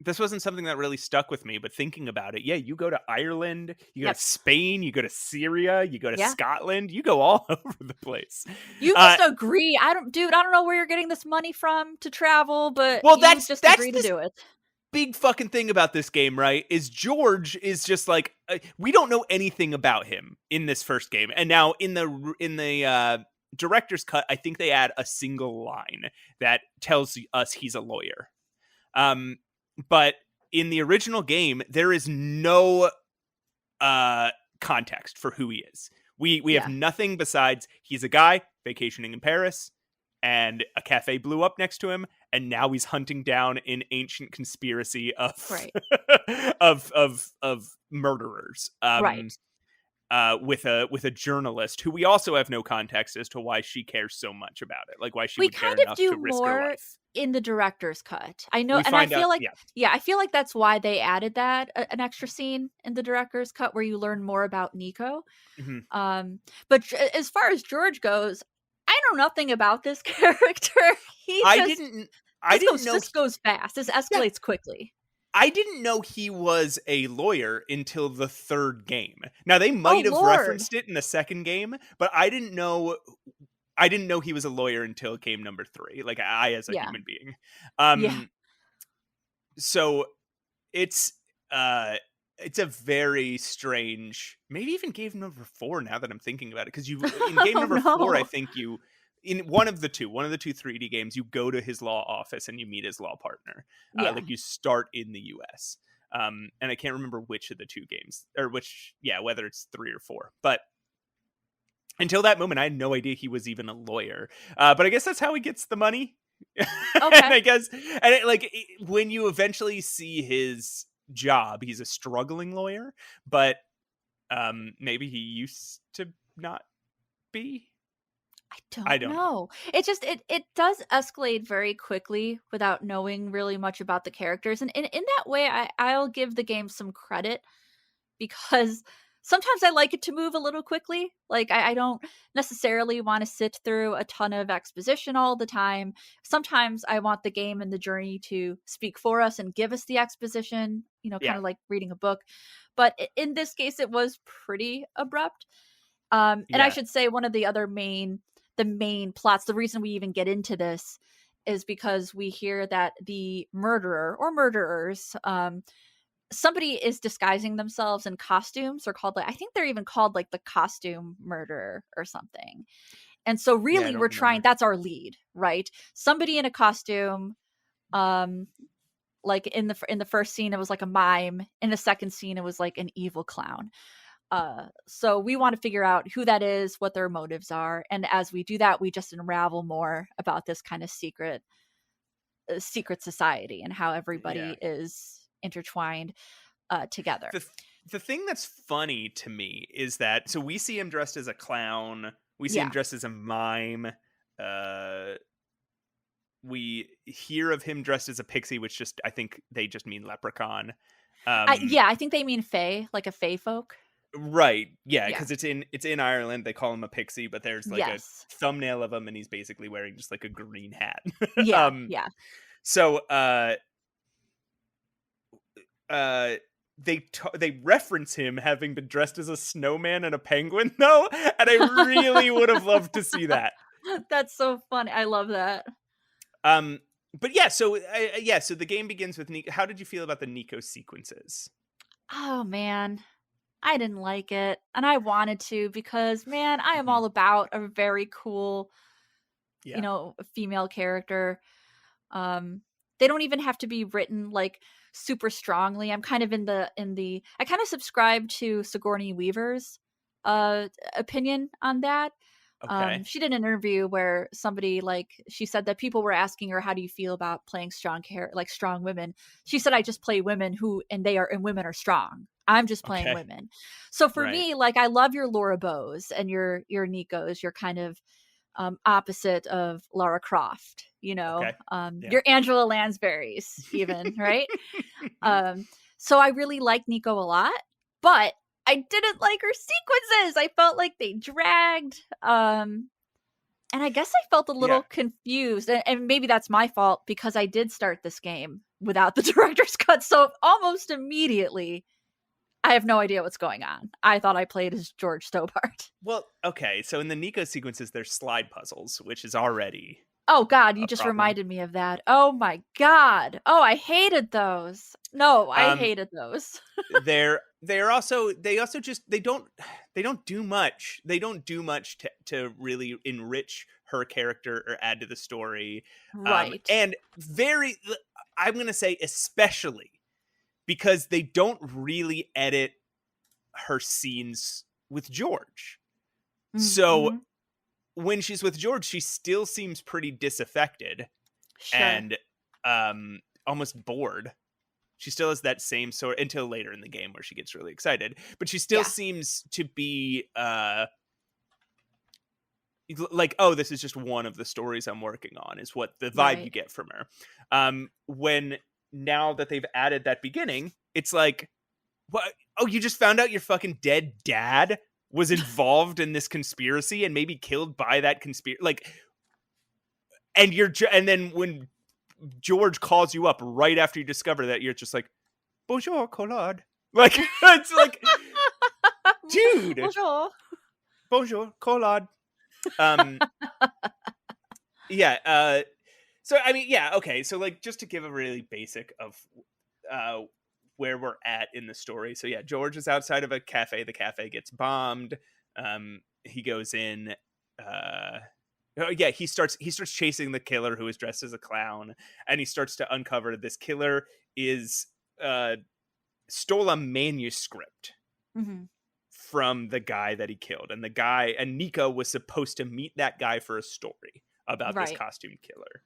This wasn't something that really stuck with me, but thinking about it, yeah, you go to Ireland, you go to Yep. Spain, you go to Syria, you go to Yeah. Scotland, you go all over the place. You Uh, just agree. I don't know where you're getting this money from to travel, but well, you that's just that's agree to the do it. big fucking thing about this game, right? Is George is just like we don't know anything about him in this first game, and now in the director's cut, I think they add a single line that tells us he's a lawyer. Um, but in the original game, there is no uh context for who he is. We have Yeah. nothing besides he's a guy vacationing in Paris and a cafe blew up next to him and now he's hunting down an ancient conspiracy of Right. of murderers Right. with a journalist who we also have no context as to why she cares so much about it, like why she We would care kind of enough do to risk her more life. in the director's cut. I know, We and I find out, feel like, yeah. yeah, I feel like that's why they added that an extra scene in the director's cut where you learn more about Nico. Mhm. But as far as George goes, I know nothing about this character. He I just didn't I didn't know this goes fast. This yeah, escalates quickly. I didn't know he was a lawyer until the third game. Now they Oh might have Lord. referenced it in the second game, but I didn't know he was a lawyer until game number 3. Like I as a Yeah. human being. Yeah. So it's uh it's a very strange, maybe even game number 4 now that I'm thinking about it, because you in game Oh number 4 I no. think you in one of the two 3D games you go to his law office and you meet his law partner. Yeah. Like you start in the US. And I can't remember which of the two games or which, yeah, whether it's 3 or 4, but until that moment I had no idea he was even a lawyer. But I guess that's how he gets the money. And Okay. I guess and when you eventually see his job, he's a struggling lawyer, but maybe he used to not be. I I don't don't know. know. It just it does escalate very quickly without knowing really much about the characters. And in that way I'll give the game some credit because sometimes I like it to move a little quickly. Like I don't necessarily want to sit through a ton of exposition all the time. Sometimes I want the game and the journey to speak for us and give us the exposition, kind Yeah. of like reading a book. But in this case, it was pretty abrupt. And I Yeah. should say one of the main plots, the reason we even get into this is because we hear that the murderer or murderers, somebody is disguising themselves in costumes. Or called, like, I think they're even called like the costume murderer or something. And so Yeah, I really don't we're trying, remember. that's our lead, right? Somebody in a costume, um like in the first scene it was like a mime, in the second scene it was like an evil clown. So we want to figure out who that is, what their motives are, and as we do that, we just unravel more about this kind of secret society and how Yeah. everybody is intertwined together. The the thing that's funny to me is that so we see him dressed as a clown, we see him Yeah. dressed as a mime, uh we hear of him dressed as a pixie, which just I think they just mean leprechaun. Um Yeah, I think they mean fae, like a fae folk. right. Yeah, Yeah. cuz it's in Ireland, they call him a pixie, but there's like a Yes. thumbnail of him and he's basically wearing just like a green hat. Yeah. um Yeah. So they reference him having been dressed as a snowman and a penguin though, and I really would have loved to see that. That's so funny. I love that. Um, but yeah, so so the game begins with Nico. How did you feel about the Nico sequences? Oh man, I didn't like it, and I wanted to because man, I am Mhm. all about a very cool, Yeah. female character. Um, they don't even have to be written like super strongly. I'm kind of in the I kind of subscribe to Sigourney Weaver's opinion on that. Okay. She did an interview where somebody like she said that people were asking her, how do you feel about playing strong women? She said, I just play women and women are strong. I'm just playing Okay. women. So for Right. me, like I love your Laura Bows and your Nikos, your kind of opposite of Lara Croft, Okay. Yeah. your Angela Lansbury's even, right? So I really like Nico a lot, but I didn't like her sequences. I felt like they dragged. And I guess I felt a Yeah. little confused. And maybe that's my fault because I did start this game without the director's cut. So almost immediately, I have no idea what's going on. I thought I played as George Stobart. Well, okay. So in the Nico sequences, there's slide puzzles, which is already Oh God, you a just problem. reminded me of that. Oh my God. Oh, I hated those. No, I Um, hated those. they don't do much. They don't do much to really enrich her character or add to the story. Right. And I'm gonna say especially because they don't really edit her scenes with George. So Mm-hmm. when she's with George, she still seems pretty disaffected Sure. and almost bored. She still has that same sort until later in the game where she gets really excited, but she still Yeah. seems to be like, oh, this is just one of the stories I'm working on, is what the vibe you Right. get from her. When now that they've added that beginning, it's like, what? Oh, you just found out your fucking dead dad was involved in this conspiracy and maybe killed by that conspiracy. Like, and then when George calls you up right after you discover that, you're just like, bonjour, Collard. Like, it's like, dude, Bonjour. bonjour, Collard. Um, yeah. So I mean, yeah, okay. So like, just to give a really basic of uh where we're at in the story. So yeah, George is outside of a cafe. The cafe gets bombed. He goes in. Oh, yeah, he starts chasing the killer who is dressed as a clown, and he starts to uncover this killer is stole a manuscript Mm-hmm. from the guy that he killed, and Nico was supposed to meet that guy for a story about this Right. costume killer.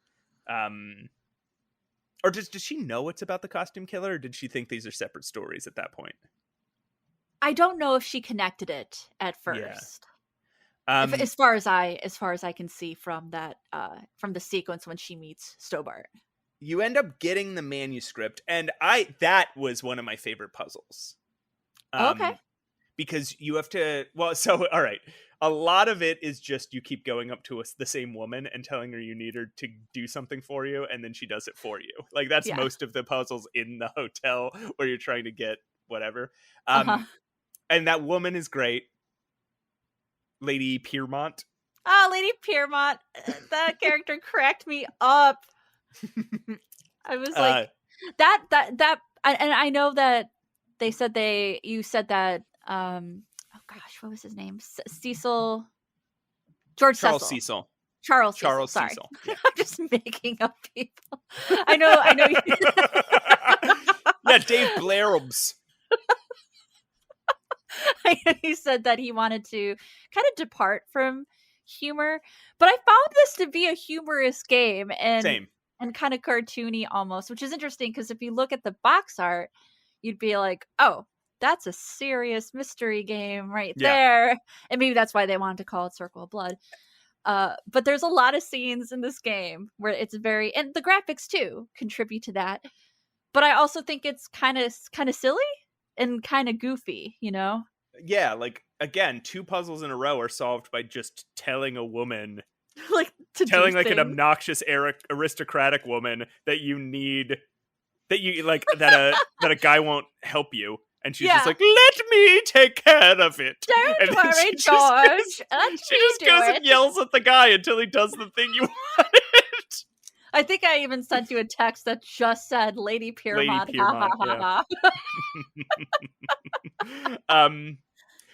Or does she know it's about the costume killer, or did she think these are separate stories at that point? I don't know if she connected it at Yeah. first. Um, As far as I can see from that from the sequence when she meets Stobart. you end up getting the manuscript, and that was one of my favorite puzzles. Okay. Because you have to, well, so all right, a lot of it is just you keep going up to the same woman and telling her you need her to do something for you, and then she does it for you. Like, that's Yeah. most of the puzzles in the hotel where you're trying to get whatever. Uh-huh. And that woman is great, Lady Piermont. Oh, Lady Piermont, that character cracked me up. I was like, uh and I know that you said that, oh gosh, what was his name? Charles Cecil. Cecil. Charles Cecil, Charles sorry. Cecil, yeah. I'm just making up people. I know. Yeah, Dave Blairobs. He said that he wanted to kind of depart from humor, but I found this to be a humorous game Same. and kind of cartoony almost, which is interesting because if you look at the box art, you'd be like, oh, that's a serious mystery game right Yeah. there. And maybe that's why they wanted to call it Circle of Blood. But there's a lot of scenes in this game where it's and the graphics too contribute to that. But I also think it's kind of silly and kind of goofy, Yeah, like, again, 2 puzzles in a row are solved by just telling a woman like to telling do like an things. obnoxious aristocratic woman that you need that you like that a guy won't help you, and she's just Yeah. like, let me take care of it. And Don't then worry, she just George. Let she me just do goes it. and yells at the guy until he does the thing you wanted. I think I even sent you a text that just said Lady Lady Piermont. Ha ha Piermont, ha yeah. ha.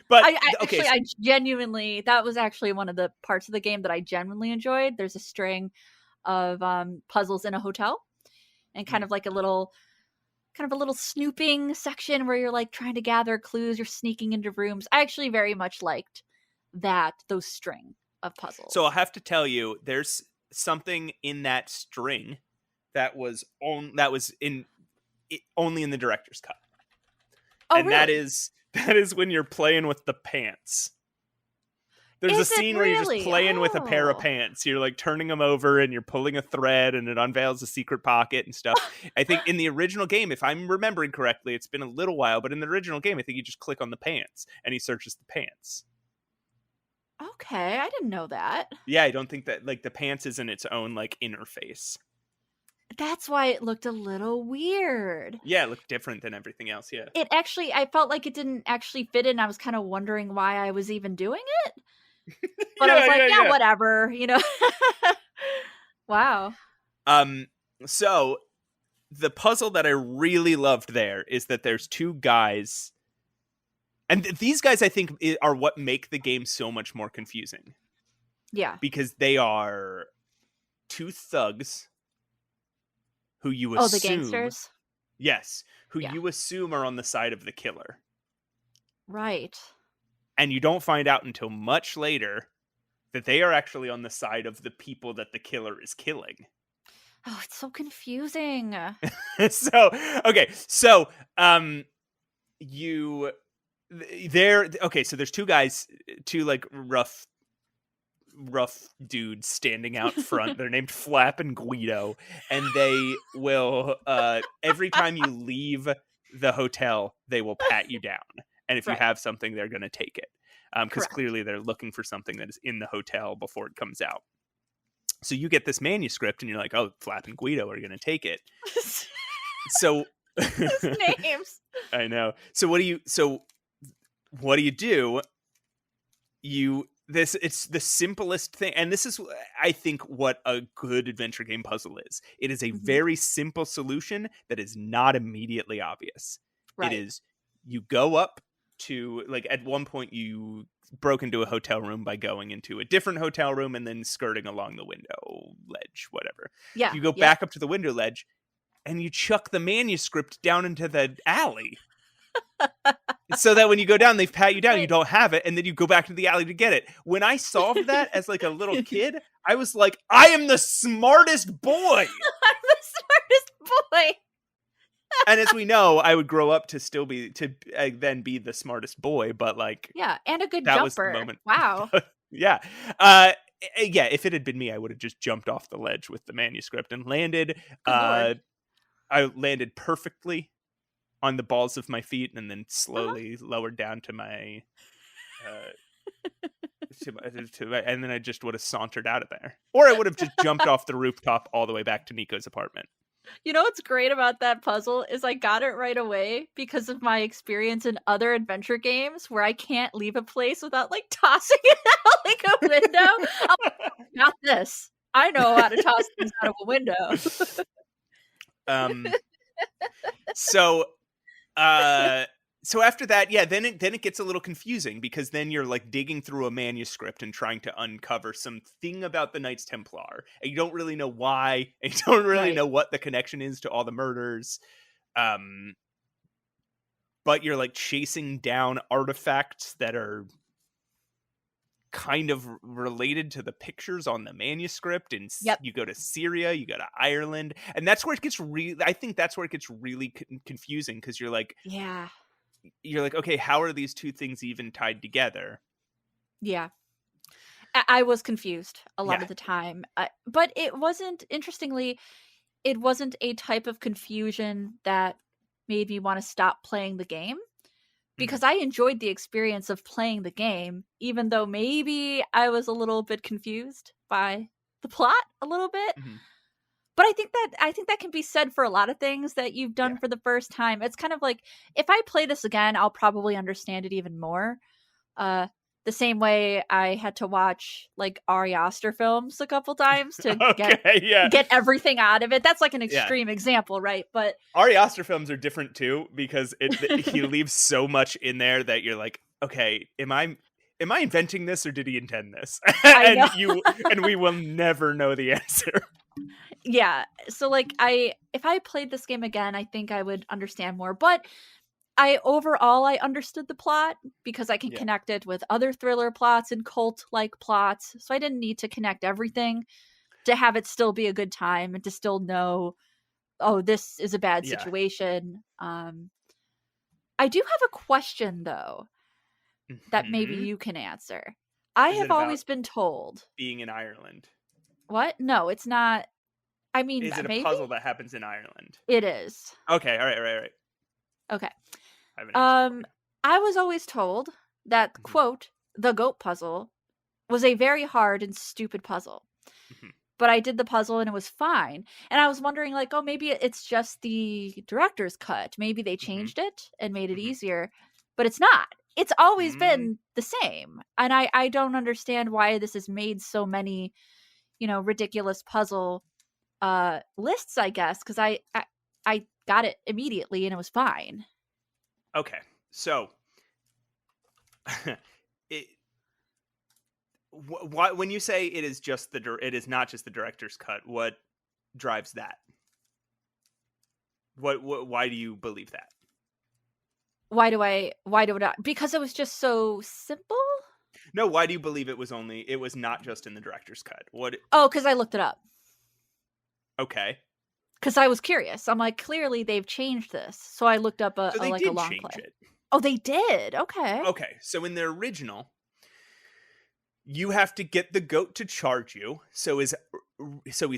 But I okay, actually, I genuinely, that was actually one of the parts of the game that I genuinely enjoyed. There's a string of puzzles in a hotel, and kind of like a little snooping section where you're like trying to gather clues, you're sneaking into rooms. I actually very much liked those string of puzzles. so I'll have to tell you, there's something in that string that was only in the director's cut. Oh, And really? that is when you're playing with the pants. There's a Is it scene where you're just really? playing with a pair of Oh. pants. You're like turning them over and you're pulling a thread and it unveils a secret pocket and stuff. I think in the original game, if I'm remembering correctly, it's been a little while, but in the original game, I think you just click on the pants and he searches the pants. Okay, I didn't know that. Yeah, I don't think that like the pants is in its own like interface. That's why it looked a little weird. Yeah, it looked different than everything else, yeah. It actually, I felt like it didn't actually fit in. I was kind of wondering why I was even doing it. But I was like, yeah, whatever, you know. Wow. So the puzzle that I really loved there is that there's two guys, and these guys I think are what make the game so much more confusing. Yeah. Because they are two thugs who you Oh, assume, the gangsters? yes, who Yeah. you assume are on the side of the killer. Right. And you don't find out until much later that they are actually on the side of the people that the killer is killing. Oh, it's so confusing. So so there's two guys, two like rough dudes standing out front. They're named Flap and Guido, and they will every time you leave the hotel, they will pat you down, and if you have something, they're going to take it, because clearly they're looking for something that is in the hotel before it comes out. So you get this manuscript and you're like, oh, Flap and Guido are going to take it. So His names. I know. So what do you do? It's the simplest thing. And this is, I think, what a good adventure game puzzle is. It is a very simple solution that is not immediately obvious. Right. It is, you go up to, like, at one point you broke into a hotel room by going into a different hotel room and then skirting along the window ledge, whatever. Yeah. You go back up to the window ledge and you chuck the manuscript down into the alley. So that when you go down, they pat you down, you don't have it, and then you go back to the alley to get it. When I solved that as like a little kid, I was like, I am the smartest boy. I'm the smartest boy. And as we know, I would grow up to still be then be the smartest boy, but like, yeah, and a good that jumper. was the moment. Wow. Yeah. Yeah, if it had been me, I would have just jumped off the ledge with the manuscript and landed. I landed perfectly on the balls of my feet and then slowly lowered down to my and then I just would have sauntered out of there. Or I would have just jumped off the rooftop all the way back to Nico's apartment. You know what's great about that puzzle is I got it right away because of my experience in other adventure games where I can't leave a place without like tossing it out like a window. I'm like, got this. I know how to toss things out of a window. So after that, yeah, then it gets a little confusing because then you're like digging through a manuscript and trying to uncover something about the Knights Templar, and you don't really know why, and you don't really know what the connection is to all the murders. But you're like chasing down artifacts that are kind of related to the pictures on the manuscript, and you go to Syria, you go to Ireland, and that's where it gets really confusing because you're like, okay, how are these two things even tied together? Yeah, I was confused a lot of the time, but it wasn't a type of confusion that made me want to stop playing the game, because I enjoyed the experience of playing the game, even though maybe I was a little bit confused by the plot a little bit. Mhm. But I think that can be said for a lot of things that you've done Yeah. for the first time. It's kind of like, if I play this again, I'll probably understand it even more. The same way I had to watch like Ari Aster films a couple times to Okay, yeah. get everything out of it. That's like an Yeah. extreme example, right? But Ari Aster films are different too, because he leaves so much in there that you're like, okay, am I inventing this, or did he intend this? I know. and we will never know the answer. Yeah. So like if I played this game again, I think I would understand more. But I understood the plot because I can Yeah. connect it with other thriller plots and cult-like plots. So I didn't need to connect everything to have it still be a good time and to still know, oh, this is a bad Yeah. situation. I do have a question though that maybe Mhm. you can answer. I Is it have about always been told. being in Ireland? What? No, it's not. I mean, Is it a maybe puzzle that happens in Ireland? it is. Okay, all right. Okay. I have an answer for you. I was always told that, Mhm. quote, the goat puzzle was a very hard and stupid puzzle. Mhm. But I did the puzzle and it was fine. And I was wondering, like, oh, maybe it's just the director's cut. Maybe they Mhm. changed it and made it Mhm. easier. But it's not. It's always Mm. been the same. And I don't understand why this has made so many, ridiculous puzzle lists, I guess, because I got it immediately and it was fine. Okay, so it why, when you say it is just it is not just the director's cut, what drives that? What why do you believe that? Why do I because it was just so simple? No, why do you believe it was not just in the director's cut? What? Oh, because I looked it up. Okay, Because I was curious. I'm like, clearly they've changed this. So I looked up so a they like a did long change play. it. Oh, they did. Okay. Okay, so in the original, you have to get the goat to charge you. So he's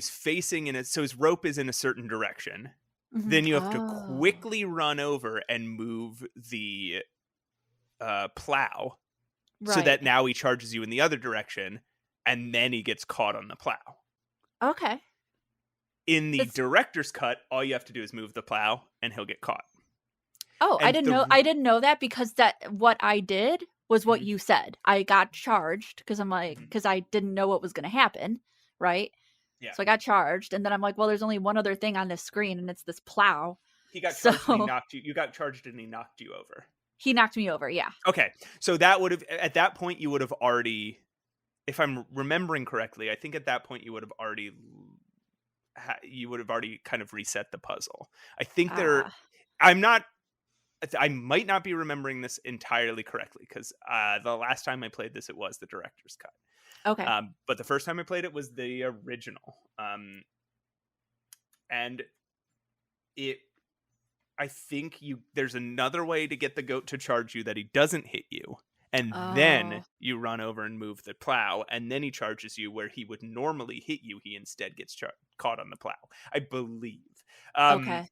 facing in it. So his rope is in a certain direction. Mhm. Then you have to Oh, quickly run over and move the plow, so right. that now he charges you in the other direction, and then he gets caught on the plow. Okay. In the It's director's cut, all you have to do is move the plow, and he'll get caught. oh, And I didn't know that because that what I did was what Mhm, you said. I got charged because I'm like mhm. because I didn't know what was going to happen, right? Yeah, So I got charged, and then I'm like, well, there's only one other thing on this screen, and it's this plow. he got charged and he So knocked you. You got charged and he knocked you over. he knocked me over. Yeah. Okay, so that would have, at that point you would have already, if I'm remembering correctly, I think at that point you would have already kind of reset the puzzle. I think there. Ah. I'm not. I might not be remembering this entirely correctly, because the last time I played this, it was the director's cut. Okay. But the first time I played it was the original. And it, I think there's another way to get the goat to charge you that he doesn't hit you. And then Oh. you run over and move the plow, and then he charges you where he would normally hit you. He instead gets caught on the plow, I believe. Okay.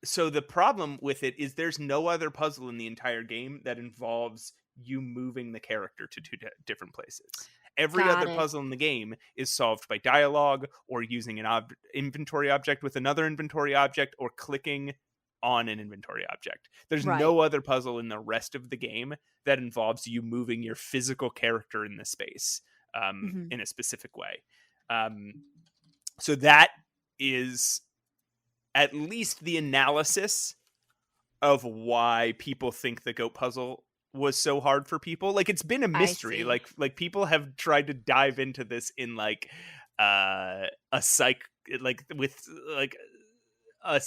So the problem with it is there's no other puzzle in the entire game that involves you moving the character to two different places. Every Got other it. puzzle in the game is solved by dialogue, or using an inventory object with another inventory object, or clicking on an inventory object. There's Right. no other puzzle in the rest of the game that involves you moving your physical character in the space Mhm. in a specific way. So that is at least the analysis of why people think the goat puzzle was so hard for people. Like, it's been a I mystery. see. Like people have tried to dive into this in like a psych, like with like a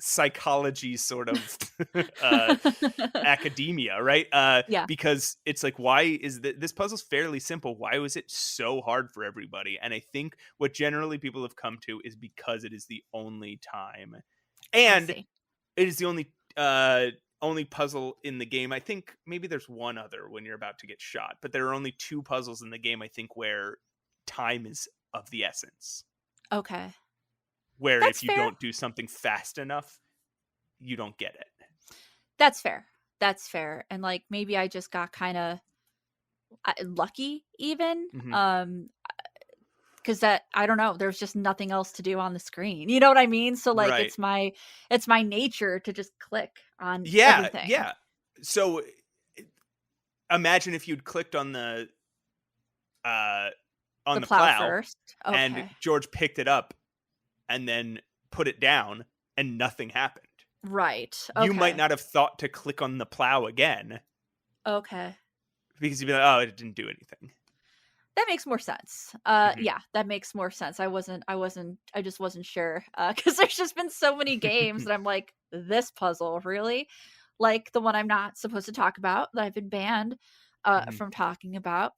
psychology sort of uh academia, right? Yeah. Because it's like, why is this puzzle's fairly simple, why was it so hard for everybody? And I think what generally people have come to is because it is the only time, I and see. it is the only puzzle in the game. I think maybe there's one other when you're about to get shot, but there are only two puzzles in the game, I think, where time is of the essence, Okay. where That's if you fair. don't do something fast enough, you don't get it. That's fair. That's fair. And like maybe I just got kind of lucky even. Mhm. Because that I don't know, there's just nothing else to do on the screen. You know what I mean? So like Right. it's my nature to just click on Yeah, everything. yeah. So imagine if you'd clicked uh on The the plow plow first. and Okay. George picked it up and then put it down and nothing happened. Right. You might Okay. not have thought to click on the plow again Okay. because you'd be like, oh, it didn't do anything. That makes more sense. Mhm. Yeah, that makes more sense. I just wasn't sure. Because there's just been so many games that I'm like, this puzzle, really? Like the one I'm not supposed to talk about, that I've been banned Mhm. from talking about.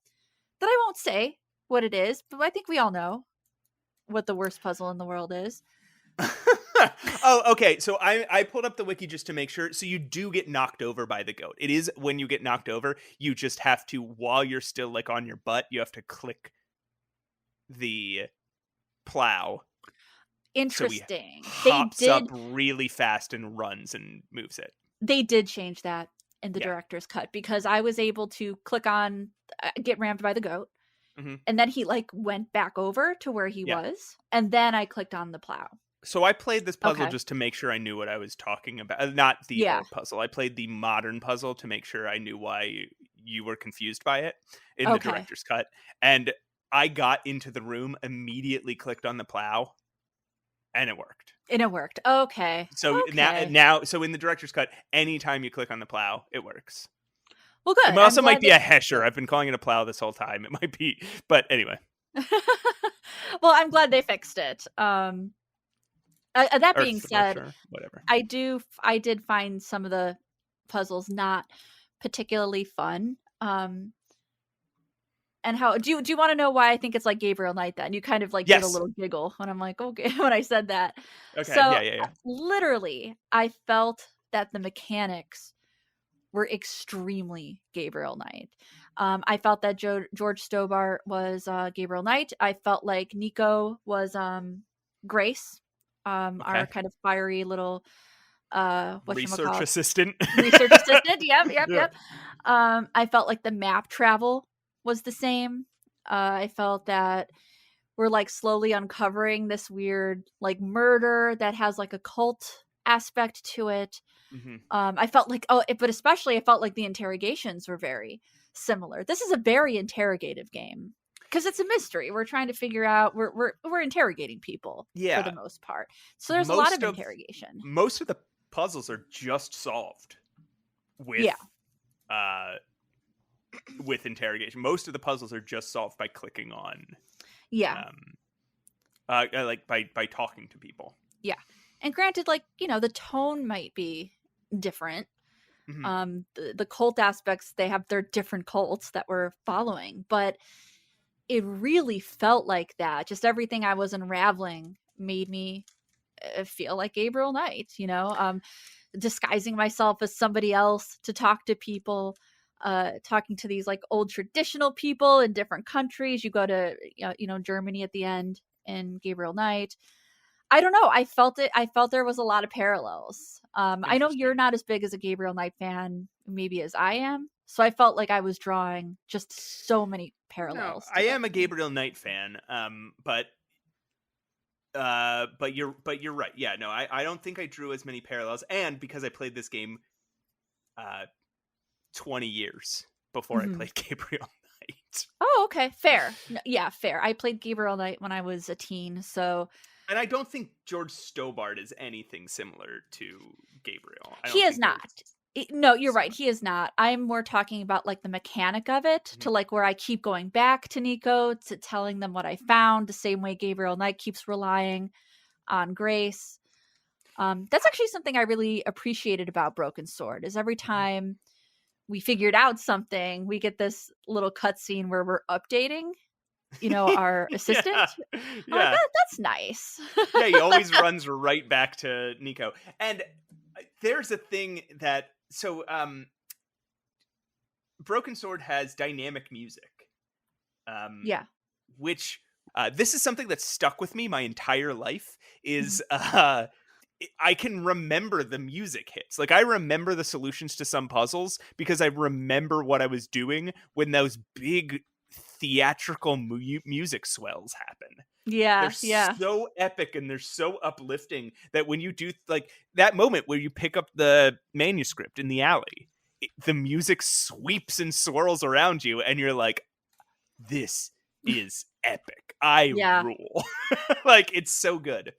That I won't say what it is, but I think we all know what the worst puzzle in the world is. Oh, okay. So I pulled up the wiki just to make sure. So you do get knocked over by the goat. It is when you get knocked over, you just have to, while you're still like on your butt, you have to click the plow. So he Interesting. hops up really fast and runs and moves it. They did change that in the Yeah. director's cut because I was able to click on get rammed by the goat. Mhm. And then he like went back over to where he Yeah. was, and then I clicked on the plow. So I played this puzzle Okay. just to make sure I knew what I was talking about. Not the Yeah. old puzzle. I played the modern puzzle to make sure I knew why you were confused by it in the Okay. director's cut. And I got into the room, immediately clicked on the plow, and it worked. And it worked. Okay. So Okay. now, so in the director's cut, anytime you click on the plow, it works. Well, good. It also I'm might glad be a hesher. I've been calling it a plow this whole time. It might be, but anyway. Well, I'm glad they fixed it. That Or being said, sure, whatever. I did find some of the puzzles not particularly fun. And how do you want to know why I think it's like Gabriel Knight then? You kind of like did a Yes. little giggle when I'm like, okay, when I said that. Okay. So Yeah. literally, I felt that the mechanics were extremely Gabriel Knight. I felt that George Stobart was Gabriel Knight. I felt like Nico was Grace, our kind of fiery little Research assistant. research assistant. Yep. Yeah. I felt like the map travel was the same. I felt that we're like slowly uncovering this weird like murder that has like a cult aspect to it. Mm-hmm. I felt like but especially I felt like the interrogations were very similar. This is a very interrogative game because it's a mystery. We're trying to figure out we're interrogating people for the most part. So there's a lot of interrogation. Most of the puzzles are just solved with with interrogation. Most of the puzzles are just solved by clicking on like by talking to people. Yeah. And granted, like, you know, the tone might be different. Mm-hmm. The cult aspects, they have their different cults that we're following, but it really felt like that. Just everything I was unraveling made me feel like Gabriel Knight, you know, disguising myself as somebody else to talk to people, talking to these like old traditional people in different countries. You go to, you know, Germany at the end in Gabriel Knight. I don't know. I felt it. I felt there was a lot of parallels. I know you're not as big as a Gabriel Knight fan, maybe as I am. So I felt like I was drawing just so many parallels. No, I am a Gabriel Knight fan, but you're right. Yeah, no, I don't think I drew as many parallels, and because I played this game 20 years before I played Gabriel Knight. Oh, okay, fair. Yeah, fair. I played Gabriel Knight when I was a teen, so. And I don't think George Stobart is anything similar to Gabriel. He is not. No, you're right. He is not. I'm more talking about like the mechanic of it, to like where I keep going back to Nico, to telling them what I found, the same way Gabriel Knight keeps relying on Grace. That's actually something I really appreciated about Broken Sword, is every time we figured out something, we get this little cutscene where we're updating, you know, our assistant. Yeah. Like, that's nice. Yeah, he always runs right back to Nico. And there's a thing that, so Broken Sword has dynamic music. Yeah. Which this is something that's stuck with me my entire life, is I can remember the music hits. Like, I remember the solutions to some puzzles because I remember what I was doing when those big theatrical music swells happen. They're Yeah, yeah. so epic and they're so uplifting that when you do, like, that moment where you pick up the manuscript in the alley, the music sweeps and swirls around you and you're like, this is epic. I Yeah. rule. Like, it's so good.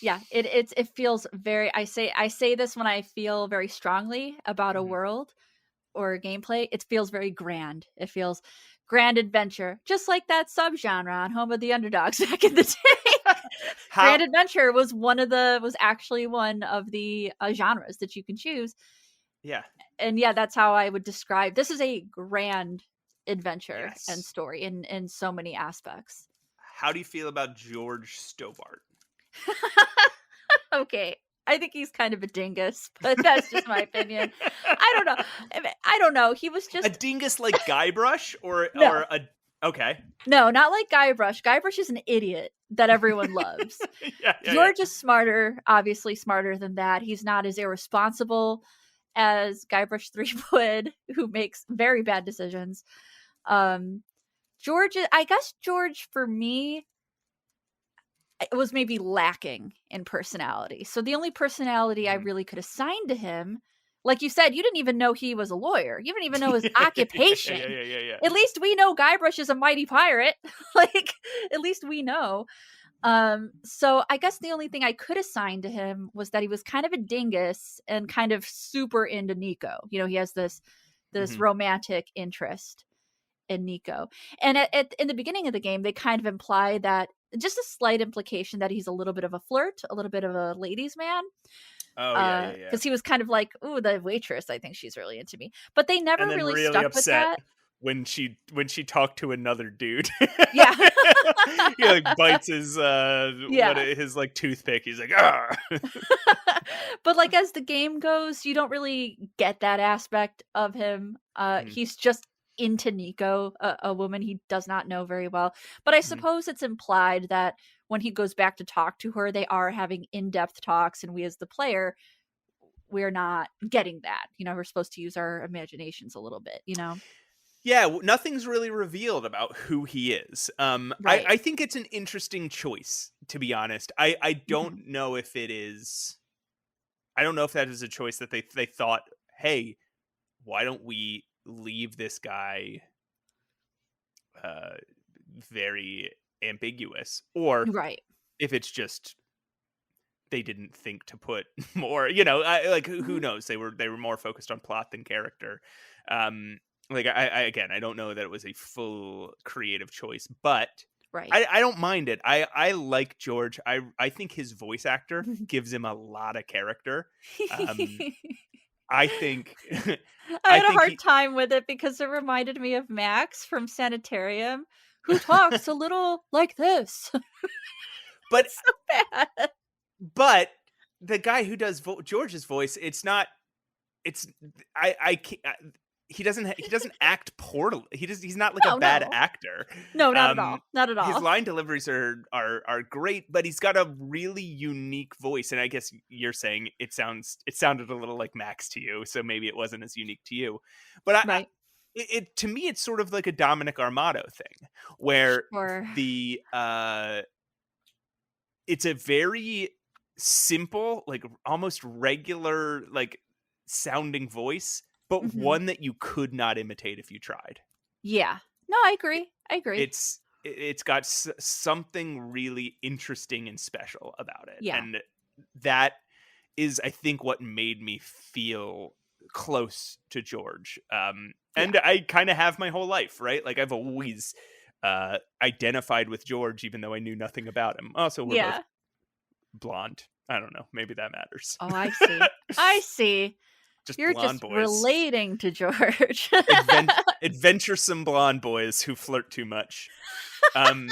Yeah, it feels very, I say this when I feel very strongly about a Mhm. world or gameplay. It feels very grand. It feels grand adventure, just like that subgenre on Home of the Underdogs back in the day. How Grand adventure was actually one of the genres that you can choose. Yeah. And yeah, that's how I would describe this is a grand adventure and Yes. story in so many aspects. How do you feel about George Stobart? Okay. I think he's kind of a dingus, but that's just my opinion. I don't know. I don't know. He was A just dingus like Guybrush or no, a okay. no, not like Guybrush. Guybrush is an idiot that everyone loves. Yeah. George is smarter, obviously smarter than that. He's not as irresponsible as Guybrush Threepwood, who makes very bad decisions. I guess George for me it was maybe lacking in personality. So the only personality I Mhm. really could assign to him, like you said, you didn't even know he was a lawyer. You didn't even know his Yeah, occupation. yeah. At least we know Guybrush is a mighty pirate. Like, at least we know. So I guess the only thing I could assign to him was that he was kind of a dingus and kind of super into Nico. You know, he has this Mhm. romantic interest in Nico. And in the beginning of the game, they kind of imply that just a slight implication that he's a little bit of a flirt, a little bit of a ladies' man. Oh, yeah. Because he was kind of like, "Ooh, the waitress, I think she's really into me." But they never And then really really stuck with upset that. when she talked to another dude. Yeah. He like bites his Yeah. his like toothpick. He's like, ah. But like as the game goes, you don't really get that aspect of him. Mhm, He's just into Nico, a woman he does not know very well. But I mhm. suppose it's implied that when he goes back to talk to her, they are having in-depth talks, and we as the player, we're not getting that. You know, we're supposed to use our imaginations a little bit, you know? Yeah, nothing's really revealed about who he is. Right. I think it's an interesting choice, to be honest. I don't Mhm. know if it is. I don't know if that is a choice that they thought, hey, why don't we leave this guy uh, very ambiguous, or Right. if it's just they didn't think to put more. Like who Mhm. knows? They were more focused on plot than character. Um, like I again, I don't know that it was a full creative choice, but Right. I don't mind it. I like George. I think his voice actor gives him a lot of character. Um, I think I I had a think hard he, time with it because it reminded me of Max from Sanitarium, who talks a little like this. but It's so bad. but the guy who does George's voice, it's not. It's I can't. He doesn't act poorly. He's not like a No, bad no. actor. No, not at Um, all. Not at his all. line deliveries are great, but he's got a really unique voice. And I guess you're saying it sounded a little like Max to you, so maybe it wasn't as unique to you. But Right. to me, it's sort of like a Dominic Armato thing, where Sure. the it's a very simple, like almost regular, like sounding voice, but Mhm. one that you could not imitate if you tried. Yeah. No, I I- agree. I agree. it's got something really interesting and special about it, Yeah. and that is, I think, what made me feel close to George. Yeah. And I kind of have my whole life, right? Like I've always identified with George, even though I knew nothing about him. Also, we're both Yeah. blonde. I don't know. Maybe that matters. Oh, I see. I see. Just You're blonde just boys. relating to George. Adventuresome blonde boys who flirt too much. Um,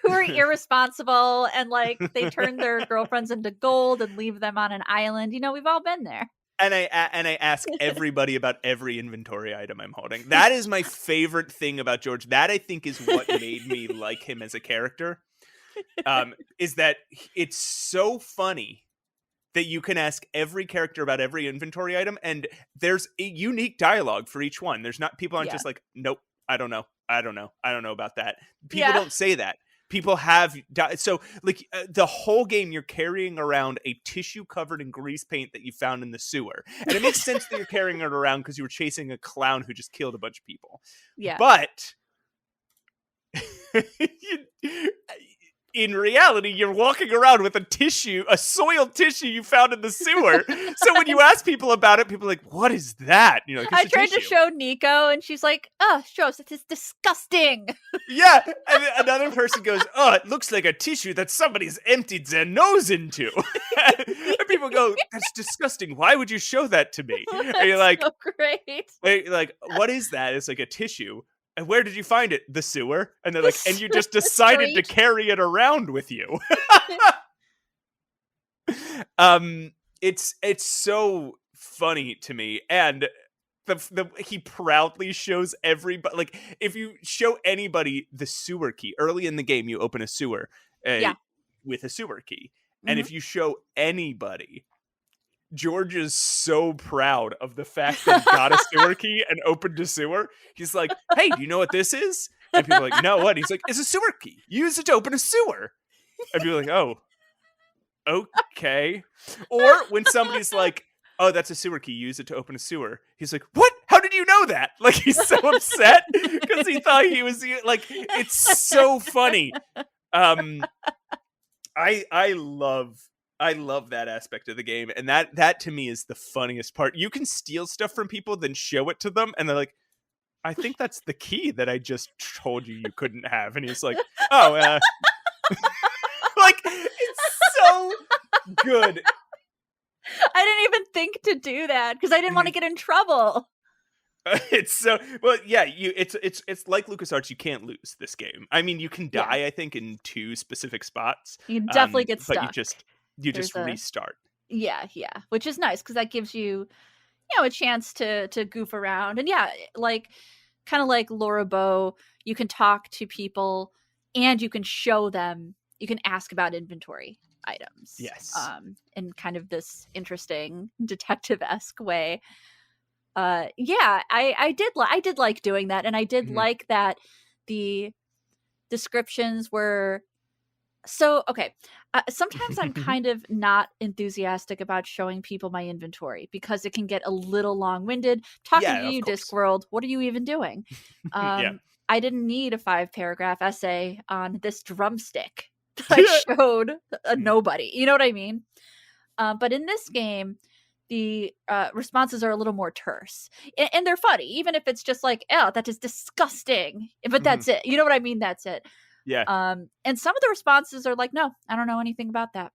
Who are irresponsible and like they turn their girlfriends into gold and leave them on an island. You know, we've all been there. and I ask everybody about every inventory item I'm holding. That is my favorite thing about George. That I think is what made me like him as a character. Is that it's so funny that you can ask every character about every inventory item, and there's a unique dialogue for each one. There's not, people aren't Yeah. just like, nope, I don't know about that. People Yeah. don't say that. People have so like the whole game you're carrying around a tissue covered in grease paint that you found in the sewer, and it makes sense that you're carrying it around because you were chasing a clown who just killed a bunch of people. Yeah. But in reality, you're walking around with a soiled tissue you found in the sewer. So when you ask people about it, people are like, what is that? You're like, I tried to show Nico, and she's like, oh, shows, it is disgusting. Yeah. And another person goes, oh, it looks like a tissue that somebody's emptied their nose into. And people go, that's disgusting. Why would you show that to me? And you're like, so great. like, what is that? It's like a tissue. And where did you find it? The sewer. And they're like, and you just decided to carry it around with you. It's so funny to me. And he proudly shows everybody, like, if you show anybody the sewer key early in the game, you open a sewer with a sewer key. And if you show anybody, George is so proud of the fact that he got a sewer key and opened a sewer. He's like, hey, do you know what this is? And people are like, no, what? He's like, it's a sewer key. Use it to open a sewer. And people are like, oh, okay. Or when somebody's like, oh, that's a sewer key. Use it to open a sewer. He's like, what? How did you know that? Like, he's so upset because he thought he was like, it's so funny. I love that aspect of the game, and that to me is the funniest part. You can steal stuff from people, then show it to them, and they're like, I think that's the key that I just told you couldn't have. And he's like, oh, like, it's so good. I didn't even think to do that because I didn't want to get in trouble. It's so, well, yeah, it's like LucasArts. You can't lose this game. I mean, you can die, I think, in 2 specific spots. You definitely get stuck. But you just restart. Yeah, which is nice because that gives you, a chance to goof around. And like, kind of like Laura Bow, you can talk to people and you can show them, you can ask about inventory items. Yes. In kind of this interesting detective-esque way. I did like doing that, and I did like that the descriptions were so okay. Sometimes I'm kind of not enthusiastic about showing people my inventory because it can get a little long-winded. Talking to you, Discworld, what are you even doing? I didn't need a 5-paragraph essay on this drumstick that I showed a nobody. You know what I mean? But in this game, the responses are a little more terse. And they're funny, even if it's just like, oh, that is disgusting. But that's it. You know what I mean? That's it. Yeah. And some of the responses are like, no, I don't know anything about that.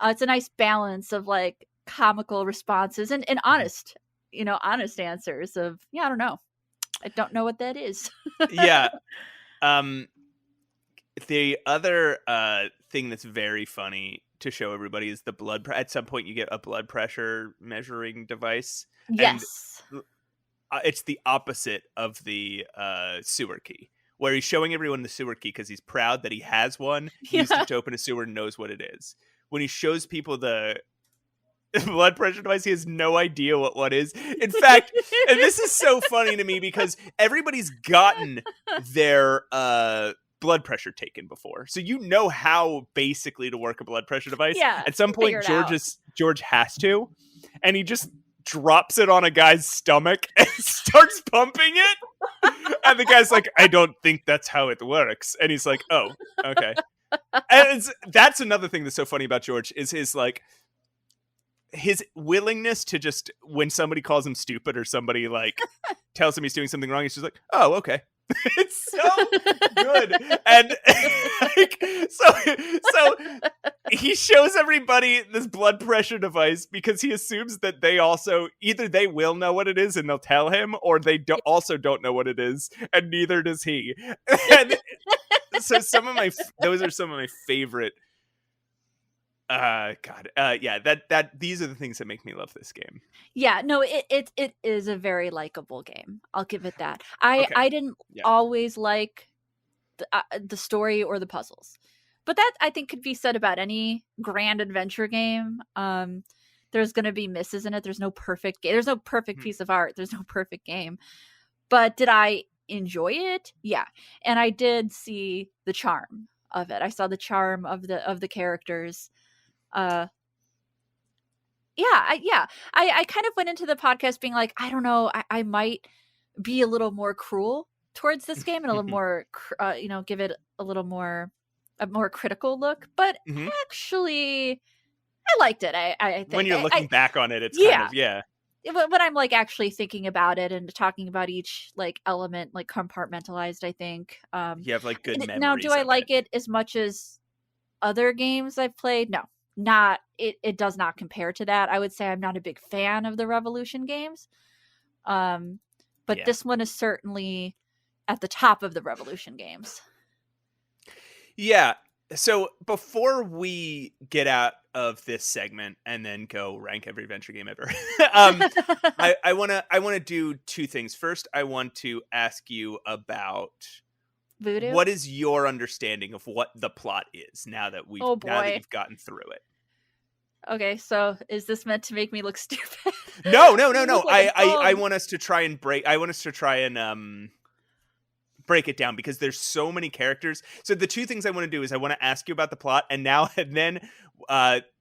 It's a nice balance of like comical responses and honest, honest answers of, I don't know. I don't know what that is. Yeah. The other thing that's very funny to show everybody is the blood. At some point, you get a blood pressure measuring device. Yes. And it's the opposite of the sewer key, where he's showing everyone the sewer key because he's proud that he has one. He used it to open a sewer and knows what it is. When he shows people the blood pressure device, he has no idea what one is. In fact, and this is so funny to me because everybody's gotten their blood pressure taken before, so you know how basically to work a blood pressure device. Yeah, at some point George has to, and he just drops it on a guy's stomach and starts pumping it, and the guy's like, I don't think that's how it works, and he's like, oh, okay. And that's another thing that's so funny about George is his willingness to just, when somebody calls him stupid or somebody like tells him he's doing something wrong, he's just like, oh, okay. It's so good. And like, so he shows everybody this blood pressure device because he assumes that they also, either they will know what it is and they'll tell him, or they also don't know what it is, and neither does he. And so those are some of my favorite these are the things that make me love this game. Yeah, no, it is a very likable game. I'll give it that. I didn't always like the story or the puzzles. But that, I think, could be said about any grand adventure game. There's going to be misses in it. There's no perfect game. There's no perfect piece of art. There's no perfect game. But did I enjoy it? Yeah. And I did see the charm of it. I saw the charm of the characters. I kind of went into the podcast being like, I don't know, I might be a little more cruel towards this game and a little more, give it a more critical look. But actually, I liked it. I think when you're looking back on it, it's yeah. kind of, when I'm like actually thinking about it and talking about each like element like compartmentalized, I think you have like good memories. Now, do I like it as much as other games I've played? No, not it does not compare to that. I would say I'm not a big fan of the Revolution games. But this one is certainly at the top of the Revolution games. Yeah. So before we get out of this segment and then go rank every adventure game ever, I want to do two things. First, I want to ask you about Voodoo. What is your understanding of what the plot is now that you've gotten through it? Okay, so is this meant to make me look stupid? No. Like I want us to try and break. I want us to try and break it down because there's so many characters. So the two things I want to do is I want to ask you about the plot, and then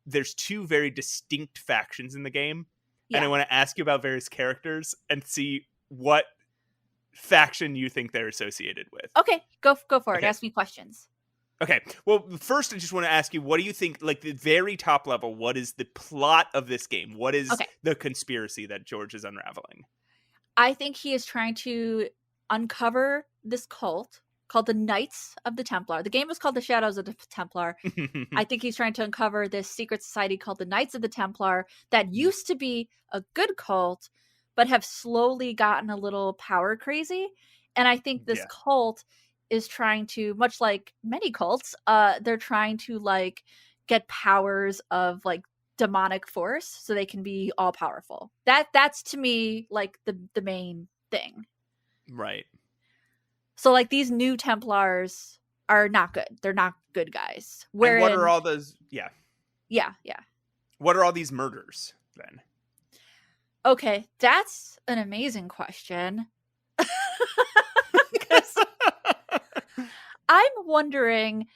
there's two very distinct factions in the game, and I want to ask you about various characters and see what faction you think they're associated with. Okay, go for it. Ask me questions. Okay. Well, first I just want to ask you, what do you think, like the very top level, what is the plot of this game? What is the conspiracy that George is unraveling? I think he is trying to uncover this cult called the Knights of the Templar. The game was called the Shadows of the Templar. I think he's trying to uncover this secret society called the Knights of the Templar that used to be a good cult, but have slowly gotten a little power crazy. And I think this cult is trying to, much like many cults, they're trying to like get powers of like demonic force so they can be all powerful. That's to me like the main thing. Right. So like these new Templars are not good. They're not good guys. And what are all those? Yeah. What are all these murders then? Okay, that's an amazing question. I'm wondering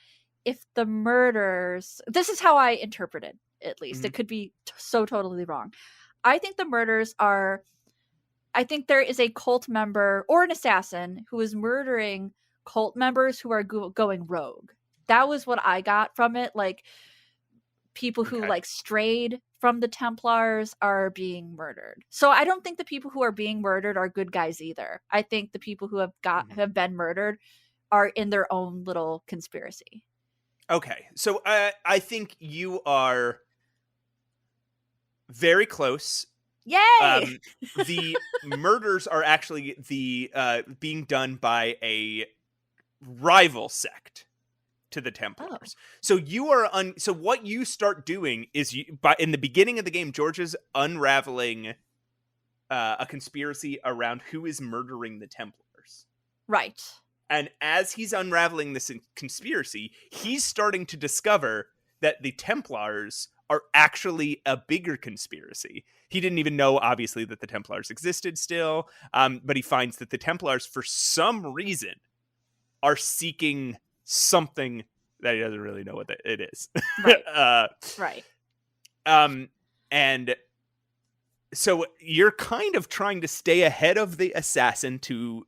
if the murders, this is how I interpret it, at least. It could be so totally wrong. I think the murders are, I think there is a cult member or an assassin who is murdering cult members who are going rogue. That was what I got from it. Like people who like strayed from the Templars are being murdered. So I don't think the people who are being murdered are good guys either. I think the people who have been murdered are in their own little conspiracy. Okay. So I think you are very close. Yay! The murders are actually being done by a rival sect to the Templars. So you are so what you start doing is in the beginning of the game, George is unraveling a conspiracy around who is murdering the Templars. Right. And as he's unraveling this conspiracy, he's starting to discover that the Templars are actually a bigger conspiracy. He didn't even know, obviously, that the Templars existed still, but he finds that the Templars, for some reason, are seeking something that he doesn't really know what it is. Right. Right. And so you're kind of trying to stay ahead of the assassin to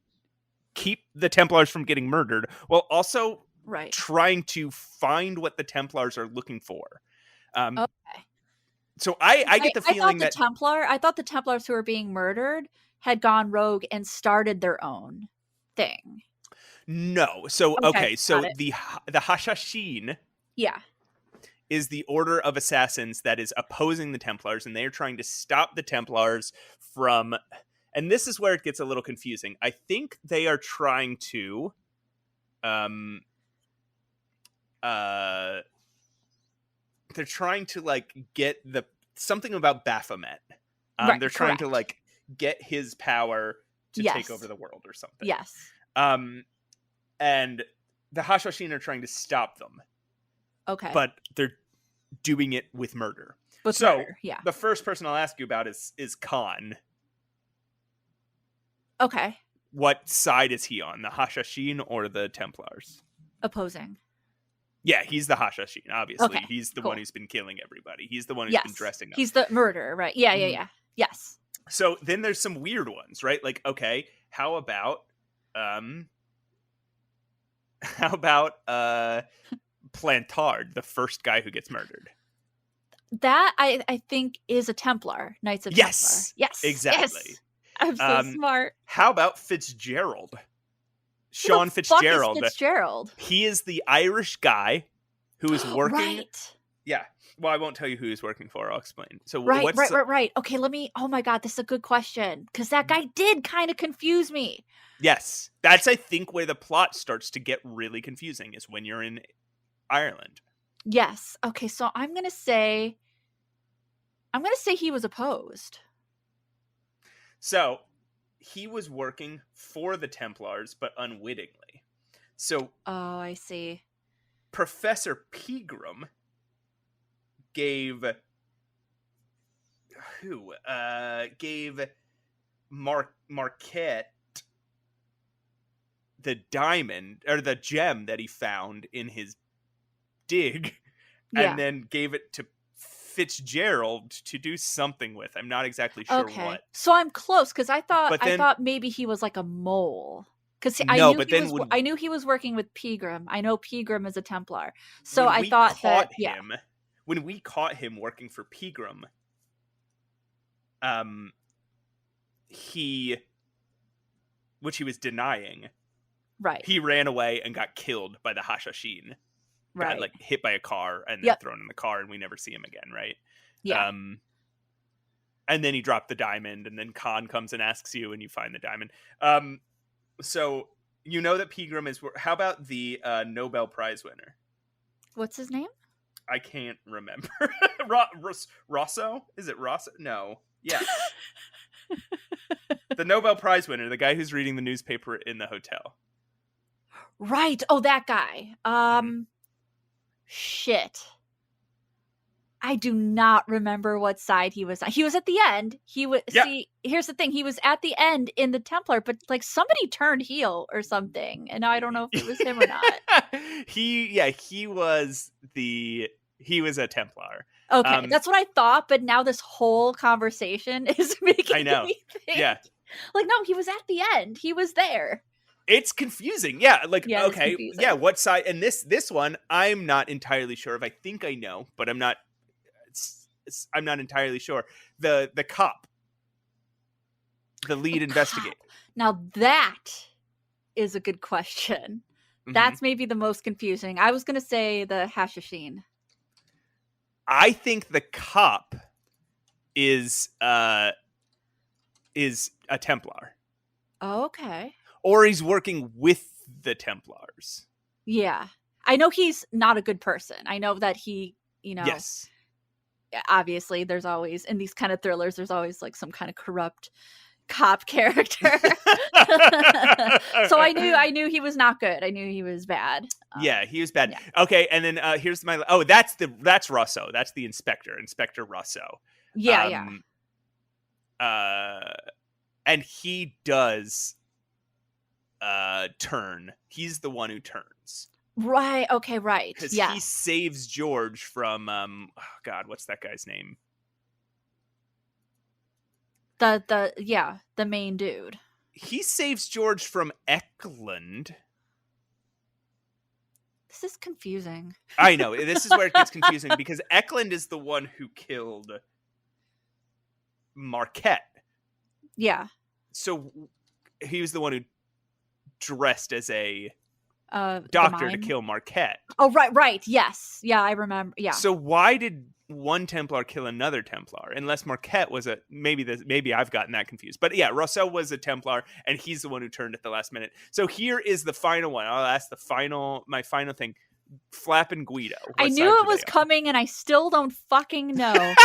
keep the Templars from getting murdered, while also trying to find what the Templars are looking for. So I get the feeling that I thought the Templars who were being murdered had gone rogue and started their own thing. No. So so the Hashashin is the order of assassins that is opposing the Templars, and they are trying to stop the Templars from, and this is where it gets a little confusing. I think they are trying to they're trying to like get something about Baphomet. They're trying to like get his power to take over the world or something. Yes. And the Hashashin are trying to stop them. Okay. but they're doing it with murder. With so murder, yeah. the first person I'll ask you about is Khan. Okay. What side is he on, the Hashashin or the Templars? Opposing. Yeah, he's the Hashashin, obviously. Okay, He's the cool. one who's been killing everybody. He's the one who's Yes. been dressing up. He's the murderer, right? Yeah, yeah, Mhm. yeah. Yes. So then there's some weird ones, right? Like, okay, how about Plantard, the first guy who gets murdered? That I think is a Templar, Knights of Yes, Templar. Yes, exactly. Yes. I'm so smart. How about Fitzgerald? Who Sean the fuck is Fitzgerald. Fitzgerald. He is the Irish guy who is working. Right. Yeah. Well, I won't tell you who he's working for. I'll explain. So Right. Okay, oh my god, this is a good question. Because that guy did kind of confuse me. Yes. That's, I think, where the plot starts to get really confusing, is when you're in Ireland. Yes. Okay, so I'm gonna say he was opposed. So he was working for the Templars, but unwittingly. So Oh, I see. Professor Pegram gave Marquette the diamond, or the gem that he found in his dig, Yeah. and then gave it to Fitzgerald to do something with. I'm not exactly sure what. So I'm close, because I But then- thought maybe he was like a mole. Because No, but then I knew he was working with Pegram. I know Pegram is a Templar. So When I we thought caught that yeah. him, when we caught him working for Pegram, which he was denying, Right. he ran away and got killed by the Hashashin. Right. Got, like, hit by a car and then Yep. thrown in the car, and we never see him again, right? Yeah. And then he dropped the diamond, and then Khan comes and asks you, and you find the diamond. So you know that Pegram is. How about the Nobel Prize winner? What's his name? I can't remember. Rosso? Is it Rosso? No. Yeah. The Nobel Prize winner, the guy who's reading the newspaper in the hotel. Right. Oh, that guy. Shit. I do not remember what side he was on. He was at the end. He was see. Here's the thing. He was at the end in the Templar, but like somebody turned heel or something, and I don't know if it was him or not. He was a Templar. Okay, that's what I thought. But now this whole conversation is making me think. Yeah. Like, no, he was at the end. He was there. It's confusing. Yeah, like, Yeah, it's okay, confusing. yeah, what side? And this one, I'm not entirely sure of. I think I know, but I'm not. I'm not entirely sure. The cop, the lead investigator. Now that is a good question. Mhm. That's maybe the most confusing. I was gonna say the Hashashin. I think the cop is a Templar, Oh, okay. or he's working with the Templars. Yeah, I know he's not a good person. I know that he, Yes. obviously there's always, in these kind of thrillers, there's always like some kind of corrupt cop character. So I knew he was not good. I knew he was bad. Yeah, he was bad. Yeah. Okay, and then here's my. Oh, that's Rosso. That's the Inspector Rosso. Yeah. And he does turn. He's the one who turns. Right. Okay. Right. Because Yeah. he saves George from oh God, what's that guy's name? The main dude. He saves George from Eklund. This is confusing. I know, this is where it gets confusing, because Eklund is the one who killed Marquette. Yeah. So he was the one who dressed as a The doctor to mime. kill Marquette. Oh, right. Yes. Yeah, I remember. Yeah. So why did one Templar kill another Templar? Unless Marquette was maybe I've gotten that confused. But yeah, Rossel was a Templar, and he's the one who turned at the last minute. So here is the final one. I'll ask my final thing. Flap and Guido. I knew it was coming, and I still don't fucking know. coming.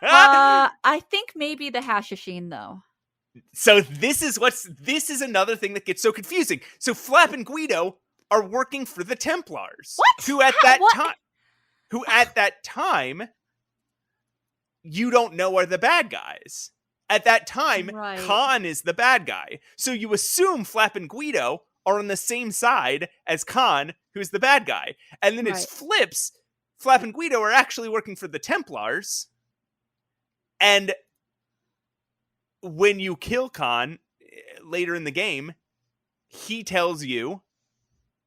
I think maybe the Hashashin, though. So this is another thing that gets so confusing. So Flap and Guido are working for the Templars. What? Who at How- that what? time who at that time you don't know are the bad guys. At that time, Right. Khan is the bad guy. So you assume Flap and Guido are on the same side as Khan, who's the bad guy. And then it Right. flips. Flap and Guido are actually working for the Templars. And when you kill Khan later in the game, he tells you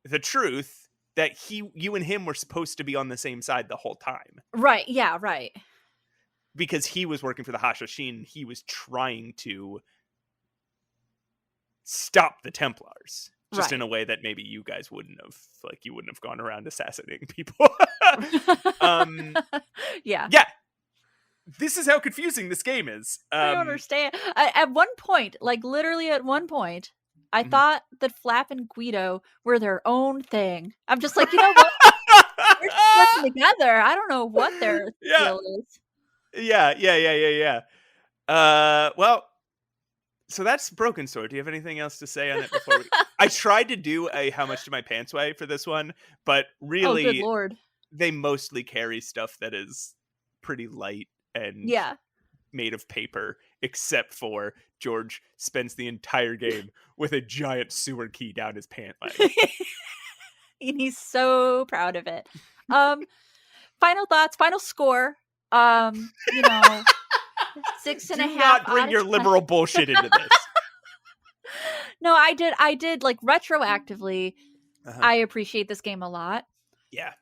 the truth that you and him were supposed to be on the same side the whole time. Right. Yeah. Right. Because he was working for the Hashashin, he was trying to stop the Templars. Just in a way that maybe you guys wouldn't have. Like, you wouldn't have gone around assassinating people. Yeah. Yeah. This is how confusing this game is. I don't understand. At one point, like literally at one point, I thought that Flap and Guido were their own thing. I'm just like, you know what? They're just working together. I don't know what their deal is. Yeah. Well, so that's Broken Sword. Do you have anything else to say on it before we... I tried to do a how much do my pants weigh for this one, but really, oh, good Lord. They mostly carry stuff that is pretty light and made of paper, except for George spends the entire game with a giant sewer key down his pant leg. And he's so proud of it. Final thoughts, final score. 6.5. Do not bring your liberal bullshit into this. No, I did like retroactively. I appreciate this game a lot. Yeah.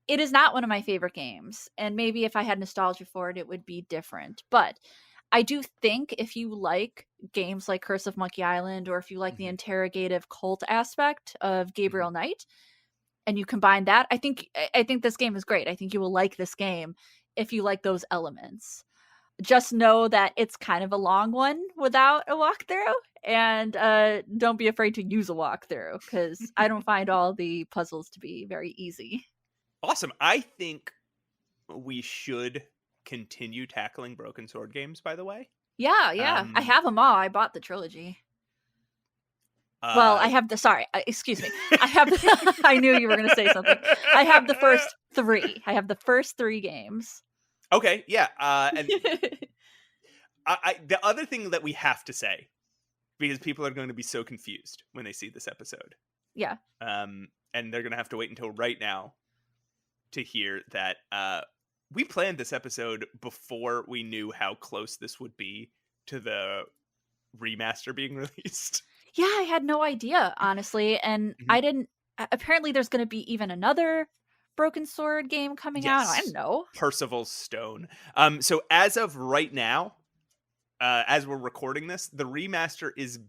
It is not one of my favorite games, and maybe if I had nostalgia for it, it would be different. But I do think if you like games like Curse of Monkey Island, or if you like the interrogative cult aspect of Gabriel Knight, and you combine that, I think this game is great. I think you will like this game if you like those elements. Just know that it's kind of a long one without a walkthrough, and don't be afraid to use a walkthrough, because I don't find all the puzzles to be very easy. Awesome. I think we should continue tackling Broken Sword games, by the way. Yeah. I have them all. I bought the trilogy. Well, I have excuse me. I have I knew you were going to say something. I have the first 3. I have the first 3 games. Okay, yeah. And the other thing that we have to say, because people are going to be so confused when they see this episode. Yeah. And they're going to have to wait until right now to hear that we planned this episode before we knew how close this would be to the remaster being released. Yeah, I had no idea, honestly. And I didn't... Apparently there's going to be even another Broken Sword game coming out. I don't know. Percival's Stone. So as of right now, as we're recording this, the remaster is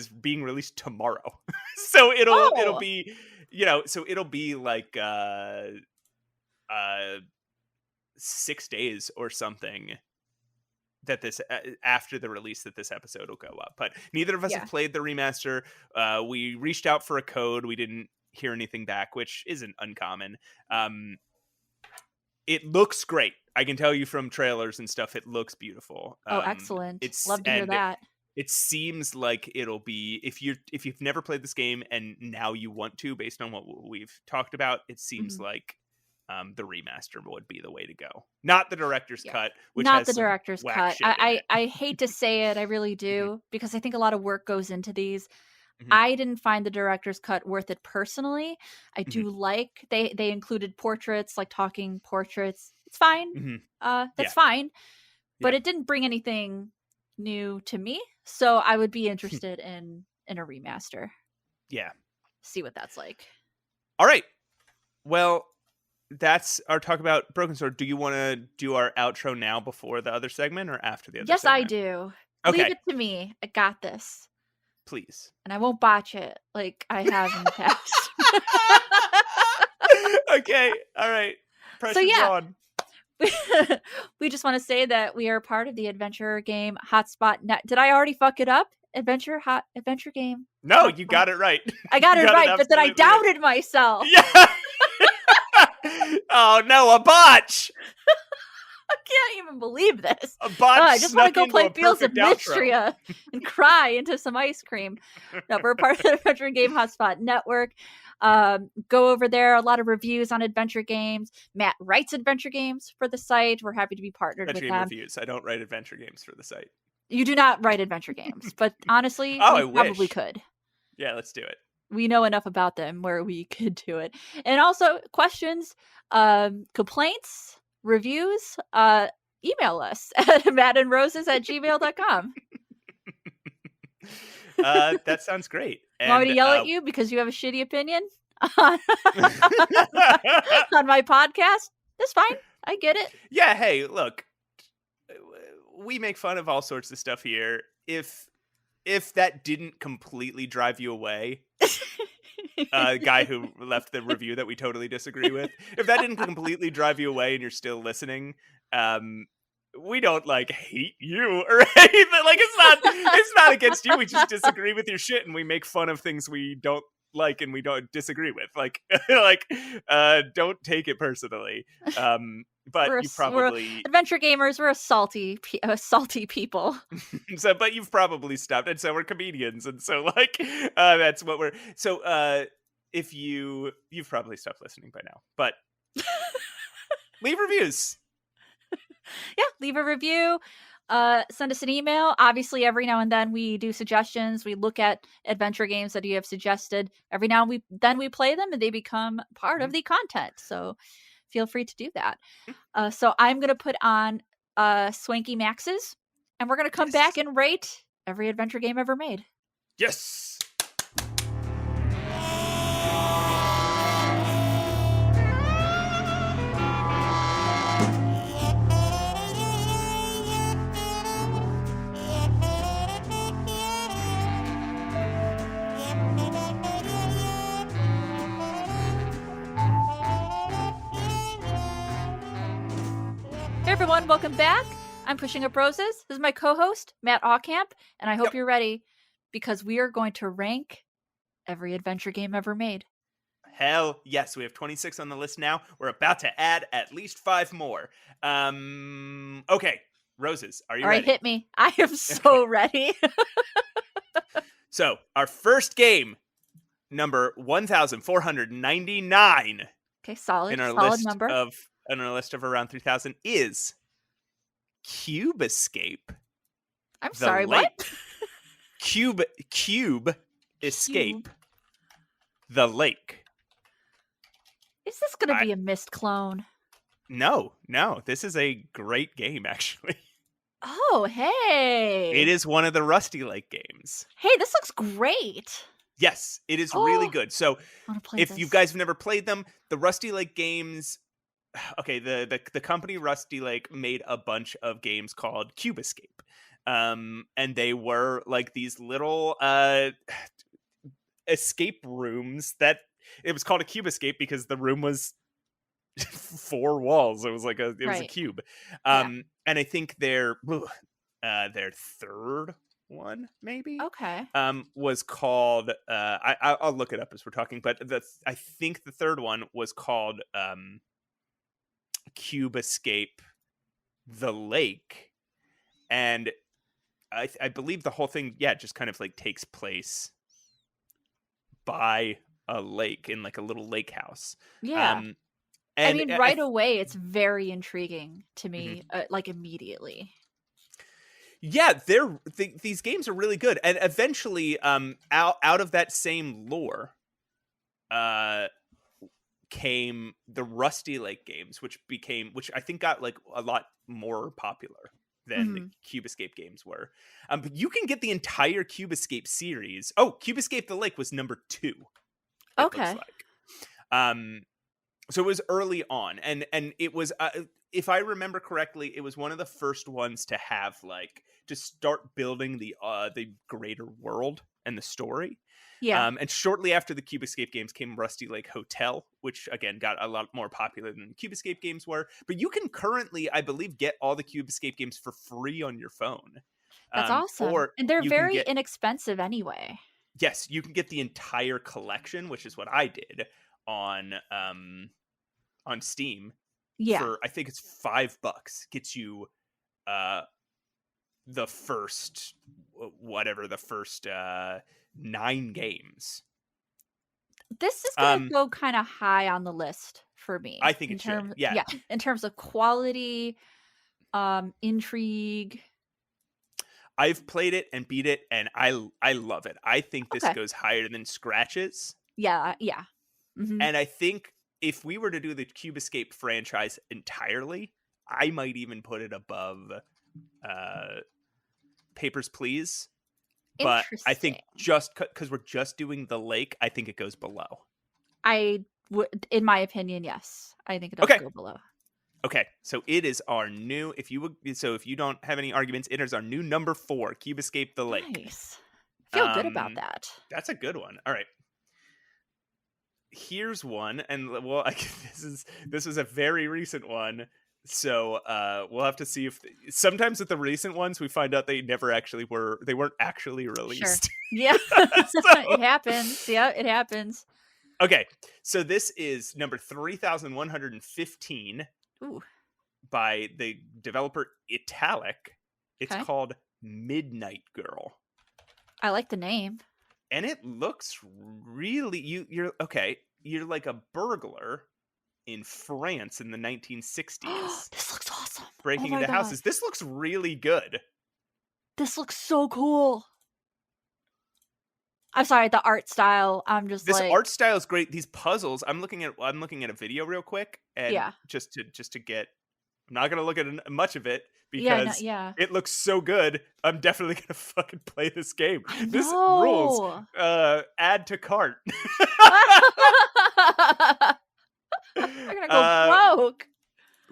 being released tomorrow. So it'll be, so it'll be like 6 days or something that this after the release that this episode will go up. But neither of us have played the remaster. We reached out for a code. We didn't hear anything back, which isn't uncommon. It looks great. I can tell you from trailers and stuff, it looks beautiful. Excellent. Love to hear that. It seems like it'll be, if you've never played this game and now you want to, based on what we've talked about, it seems like the remaster would be the way to go. Not the director's cut, which not has the director's cut. I hate to say it, I really do, because I think a lot of work goes into these. I didn't find the director's cut worth it personally. I do like they included portraits, like talking portraits. It's fine. That's fine. But it didn't bring anything new to me. So I would be interested in a remaster. Yeah. See what that's like. All right. Well, that's our talk about Broken Sword. Do you want to do our outro now before the other segment or after the other segment? Yes, I do. Okay. Leave it to me. I got this. Please. And I won't botch it like I have in the past. Okay. All right. Pressure's on. We just want to say that we are part of the adventure game Hotspot Net. Did I already fuck it up? Adventure game? No, you got it right. I got it right, but then I doubted myself. Yeah. Oh no, a botch! I can't even believe this. A botch. I just want to go play Fields of Mistria and cry into some ice cream. No, we're part of the Adventure Game Hotspot Network. Go over there. A lot of reviews on adventure games. Matt writes adventure games for the site. We're happy to be partnered Adventure with game them. reviews. I don't write adventure games for the site. You do not write adventure games, but honestly, Oh, we I probably wish. could. Yeah, let's do it. We know enough about them where we could do it. And also questions, complaints, reviews, email us at mattandroses@gmail.com. That sounds great. Want me to And yell at you because you have a shitty opinion on on my podcast? That's fine. I get it. yeah, hey, look, we make fun of all sorts of stuff here. If that didn't completely drive you away, guy who left the review that we totally disagree with, if that didn't completely drive you away and you're still listening, we don't like hate you or anything. Like it's not against you. We just disagree with your shit and we make fun of things we don't like and we don't disagree with. Like don't take it personally. But you probably adventure gamers. We're a salty people. but you've probably stopped, and so we're comedians, and so like that's what we're. So if you've probably stopped listening by now, but leave reviews. Yeah, leave a review. Send us an email. Obviously, every now and then we do suggestions. We look at adventure games that you have suggested. Every now and then we play them, and they become part of the content. So feel free to do that. So I'm going to put on Swanky Maxes, and we're going to come back and rate every adventure game ever made. Yes! Hey everyone, welcome back. I'm Pushing Up Roses. This is my co-host, Matt Aucamp, and I hope you're ready because we are going to rank every adventure game ever made. Hell yes, we have 26 on the list now. We're about to add at least 5 more. Okay, Roses, are you ready? All right, hit me. I am so ready. So, our first game, number 1,499. Okay, solid. In our solid number. On our list of around 3,000 is Cube Escape. I'm sorry, what? Cube Escape. The Lake. Is this going to be a missed clone? No. This is a great game, actually. Oh, hey. It is one of the Rusty Lake games. Hey, this looks great. Yes, it is really good. So, if you guys have never played them, the Rusty Lake games... Okay, the company Rusty Lake made a bunch of games called Cube Escape. And they were like these little escape rooms that... It was called a Cube Escape because the room was 4 walls. It was like it was a cube. And I think their third one maybe was called I'll look it up as we're talking, but I think the third one was called Cube Escape the Lake, and I believe the whole thing just kind of like takes place by a lake in like a little lake house. And I mean, right away, it's very intriguing to me, like immediately. Yeah, these games are really good, and eventually, out of that same lore, came the Rusty Lake games, which I think got like a lot more popular than the Cube Escape games were. But you can get the entire Cube Escape series. Oh, Cube Escape the Lake was number 2. Okay. Looks like. So it was early on, and it was, if I remember correctly, it was one of the first ones to have like to start building the greater world and the story. Yeah. And shortly after the Cube Escape games came Rusty Lake Hotel, which again got a lot more popular than the Cube Escape games were. But you can currently, I believe, get all the Cube Escape games for free on your phone. That's awesome. And they're very inexpensive anyway. Yes, you can get the entire collection, which is what I did on Steam. Yeah. For, I think it's $5. Gets you the first 9 games. This is gonna go kind of high on the list for me. I think it should. Yeah. In terms of quality, intrigue. I've played it and beat it, and I love it. I think this Okay. goes higher than Scratches. Yeah. And I think if we were to do the Cube Escape franchise entirely, I might even put it above Papers, Please. But I think just because we're just doing the lake, I think it goes below. In my opinion, yes. I think it does go below. Okay, so it is our new. If you don't have any arguments, it is our new number 4, Cube Escape the Lake. Nice. Feel good about that. That's a good one. All right. Here's one, and well, this is a very recent one. So we'll have to see if sometimes with the recent ones we find out they weren't actually released. Sure. Yeah. It happens. Yeah, it happens. Okay, so this is number 3,115 by the developer Italic. It's called Midnight Girl. I like the name. And it looks really you're like a burglar in France in the 1960s. This looks awesome. Breaking into houses. This looks really good. This looks so cool. I'm sorry, the art style. This art style is great. These puzzles. I'm looking at a video real quick, and just to get. I'm not gonna look at much of it because it looks so good. I'm definitely gonna fucking play this game. This rules. Add to cart. I'm gonna go broke.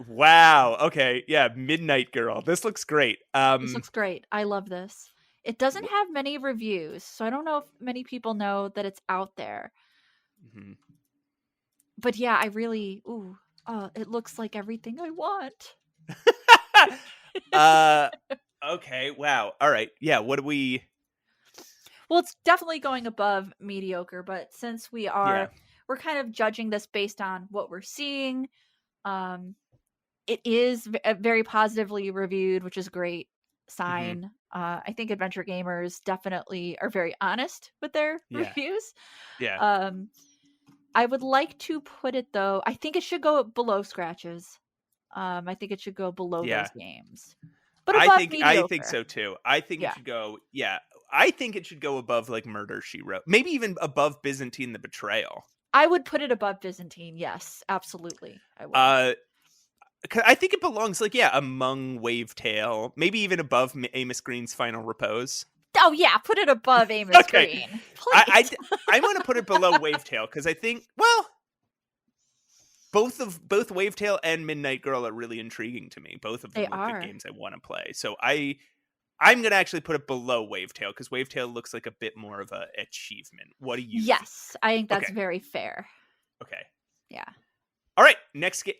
Wow. Okay. Yeah. Midnight Girl. This looks great. This looks great. I love this. It doesn't have many reviews, so I don't know if many people know that it's out there. Mm-hmm. But yeah, I really, it looks like everything I want. Okay. Wow. All right. Yeah. What do we? Well, it's definitely going above mediocre, but since we're kind of judging this based on what we're seeing, it is very positively reviewed, which is a great sign. Mm-hmm. I think adventure gamers definitely are very honest with their reviews. Yeah. I would like to put it though. I think it should go below Scratches. I think it should go below those games. But above mediocre. I think so too. I think it should go. Yeah. I think it should go above like Murder, She Wrote. Maybe even above Byzantine: The Betrayal. I would put it above Byzantine. Yes, absolutely. I would. I think it belongs among Wavetale, maybe even above Amos Green's Final Repose. Oh yeah, put it above Amos Green. I want to put it below Wavetale because I think both Wavetale and Midnight Girl are really intriguing to me. Both of them are good games I want to play. So I'm going to actually put it below Wavetale because Wavetale looks like a bit more of an achievement. What do you think? Yes, I think that's very fair. Okay. Yeah. All right, next game.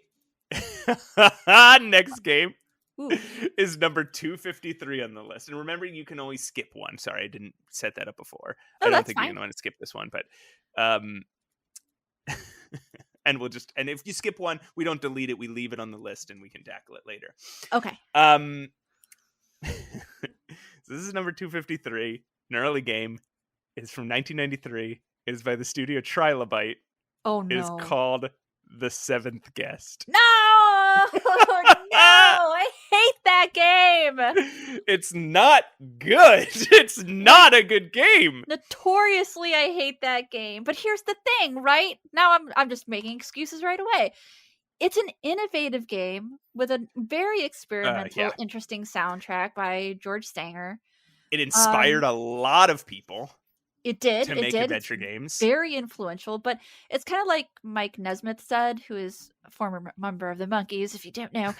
Next game is number 253 on the list. And remember, you can always skip one. Sorry, I didn't set that up before. I don't think you're going to want to skip this one, but and if you skip one, we don't delete it. We leave it on the list and we can tackle it later. Okay. So this is number 253, an early game. It's from 1993. It is by the studio Trilobite. Oh no. It is called The Seventh Guest. No! No! I hate that game! It's not good. It's not a good game. Notoriously, I hate that game. But here's the thing, right? Now I'm just making excuses right away. It's an innovative game with a very experimental, interesting soundtrack by George Stanger. It inspired a lot of people. It did. To make adventure games. Very influential, but it's kind of like Mike Nesmith said, who is a former member of the Monkees, if you don't know.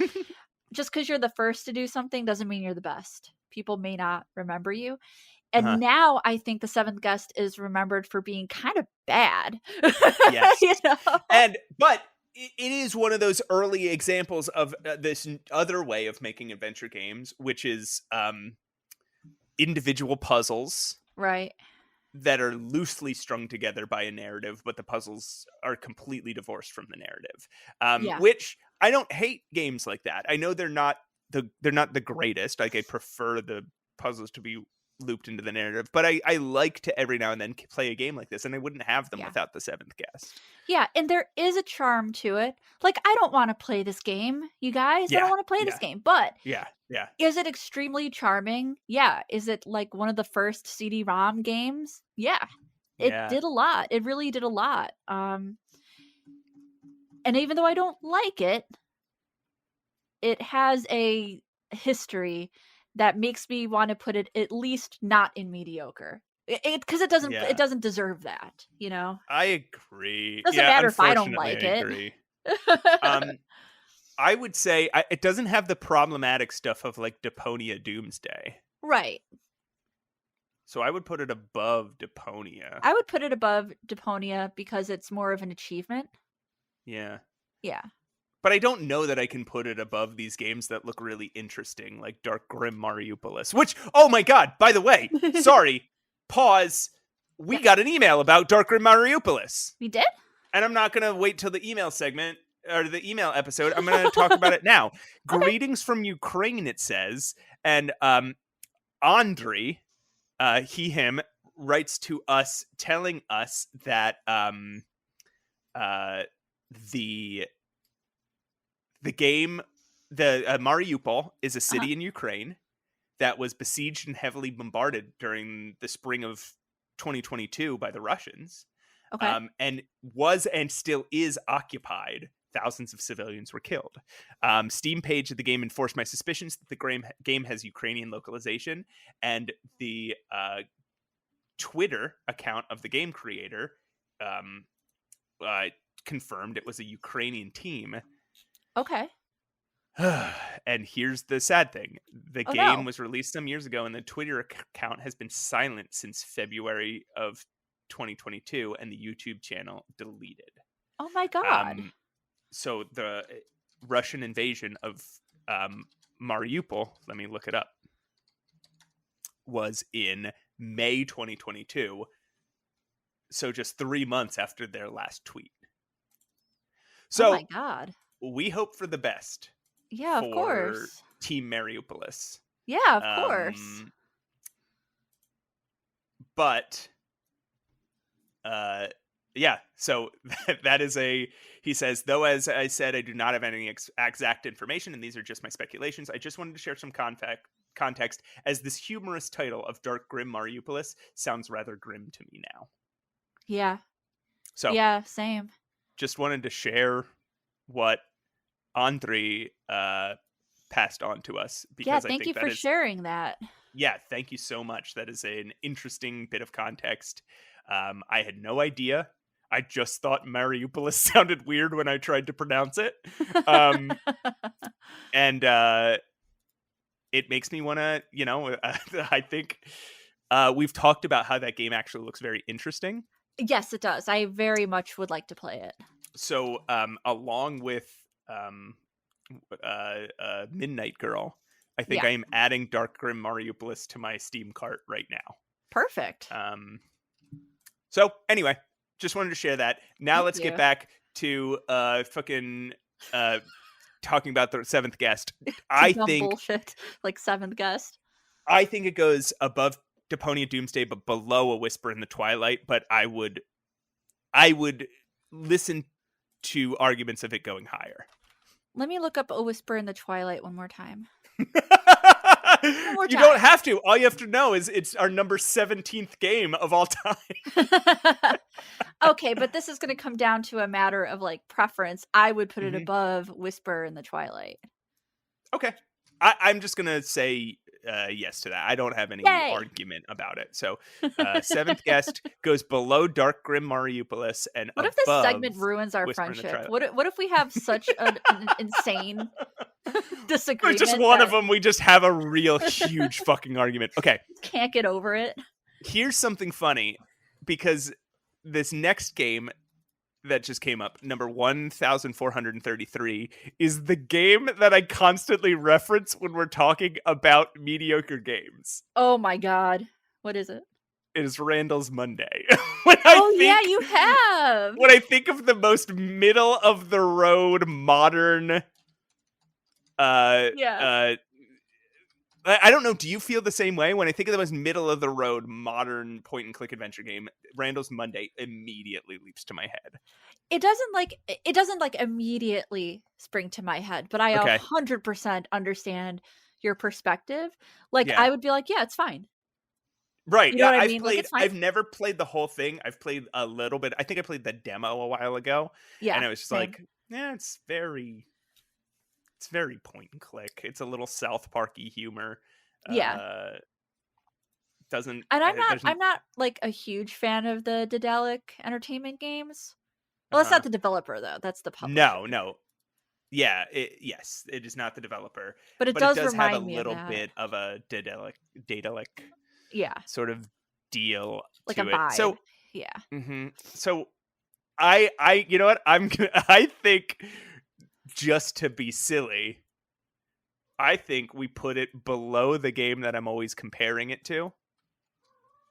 Just because you're the first to do something doesn't mean you're the best. People may not remember you. And now I think The Seventh Guest is remembered for being kind of bad. Yes. You know? But it is one of those early examples of this other way of making adventure games, which is individual puzzles. Right. That are loosely strung together by a narrative, but the puzzles are completely divorced from the narrative. Which I don't hate games like that. I know they're not the greatest. Like I prefer the puzzles to be looped into the narrative. But I like to every now and then play a game like this, and I wouldn't have them Yeah. without the seventh guest. Yeah, and there is a charm to it. Like, I don't want to play this game, you guys. I don't Yeah, want to play this game, but yeah. is it extremely charming? Yeah. Is it like one of the first CD-ROM games? Yeah. It did a lot. It really did a lot. And even though I don't like it, it has a history that makes me want to put it at least not in mediocre. Because it doesn't deserve that, you know? I agree. Doesn't matter if I don't like it. Agree. I would say it doesn't have the problematic stuff of like Deponia Doomsday. Right. So I would put it above Deponia. I would put it above Deponia because it's more of an achievement. Yeah. Yeah. But I don't know that I can put it above these games that look really interesting, like Dark Grim Mariupolis, which, oh my god, by the way, sorry, pause. We got an email about Dark Grim Mariupolis. We did? And I'm not going to wait till the email segment or the email episode. I'm going to talk about it now. Okay. Greetings from Ukraine, it says. And Andriy, him, writes to us telling us that the game, Mariupol is a city in Ukraine that was besieged and heavily bombarded during the spring of 2022 by the Russians. Okay. And was and still is occupied. Thousands of civilians were killed. Steam page of the game enforced my suspicions that the game has Ukrainian localization, and the Twitter account of the game creator confirmed it was a Ukrainian team. Okay. And here's the sad thing. The game was released some years ago, and the Twitter account has been silent since February of 2022, and the YouTube channel deleted. Oh my god. So the Russian invasion of Mariupol, let me look it up, was in May 2022. So just 3 months after their last tweet. So, oh my god. We hope for the best. Yeah, of course. Team Mariupolis. Yeah, of course. But, yeah, so that is he says, though, as I said, I do not have any exact information, and these are just my speculations. I just wanted to share some context, as this humorous title of Dark Grim Mariupolis sounds rather grim to me now. Yeah. So, yeah, same. Just wanted to share what Andriy passed on to us. Because yeah, thank you for sharing that. Yeah, thank you so much. That is an interesting bit of context. I had no idea. I just thought Mariupolis sounded weird when I tried to pronounce it. And it makes me want to, I think we've talked about how that game actually looks very interesting. Yes, it does. I very much would like to play it. So along with Midnight Girl, I think I am adding Dark Grim Mariupolis to my Steam cart right now. Perfect. So anyway, just wanted to share that. Now let's get back to talking about the seventh guest. I think bullshit like seventh guest. I think it goes above Deponia Doomsday, but below A Whisper in the Twilight. But I would listen to arguments of it going higher. Let me look up A Whisper in the Twilight one more time. You don't have to. All you have to know is it's our number 17th game of all time. Okay, but this is going to come down to a matter of like preference. I would put it above Whisper in the Twilight. Okay. I'm just going to say yes to that. I don't have any argument about it. So seventh guest goes below Dark Grim Mariupolis and what if this segment ruins our friendship? What if we have such an insane disagreement? Just one of them, we just have a real huge fucking argument. Okay. Can't get over it. Here's something funny, because this next game that just came up, number 1433, is the game that I constantly reference when we're talking about mediocre games. Oh my god. What is it? It is Randall's Monday. Yeah, you have. When I think of the most middle of the road modern I don't know. Do you feel the same way? When I think of the most middle of the road modern point and click adventure game, Randall's Monday immediately leaps to my head. It doesn't like immediately spring to my head, but I Okay. 100% understand your perspective. Like Yeah. I would be like, yeah, it's fine. Right. You know Yeah. what I mean? Like it's fine. I've never played the whole thing. I've played a little bit. I think I played the demo a while ago, and Yeah, I was just same. like, yeah, it's very point and click. It's a little South Parky humor. Yeah. Doesn't And there's I'm not like a huge fan of the Daedalic Entertainment games. Well, that's uh-huh. not the developer though. That's the publisher. No. Yeah, yes, it is not the developer, But it but it does does have a remind me of little that. bit of a Daedalic Yeah. sort of deal Like to a it. vibe. So, Yeah. so I you know what? I think just to be silly, I think we put it below the game that I'm always comparing it to,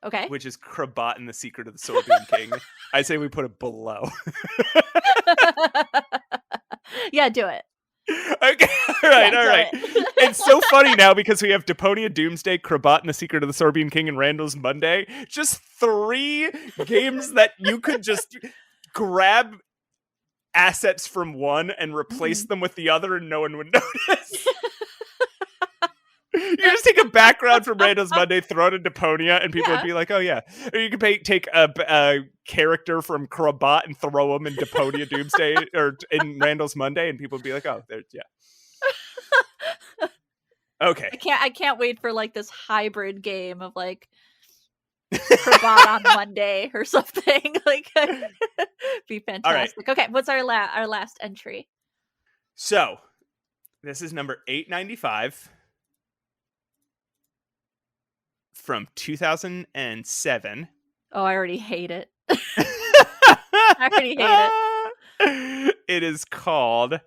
Okay. which is Krabat and the Secret of the Sorbian King. I say we put it below. Yeah, do it. Okay, all right. It's so funny now because we have Deponia, Doomsday, Krabat, and the Secret of the Sorbian King, and Randall's Monday. Just 3 games that you could just grab assets from one and replace them with the other, and no one would notice. You just take a background from Randall's Monday, throw it into Deponia, and people would be like, "Oh yeah." Or you could take a character from Krabat and throw him in Deponia Doomsday or in Randall's Monday, and people would be like, "Oh, there's yeah." Okay. I can't wait for like this hybrid game of like Krabat on Monday or something. Like, be fantastic. Okay, what's our last entry? So, this is number 895 from 2007. Oh, I already hate it. I already hate it. It is called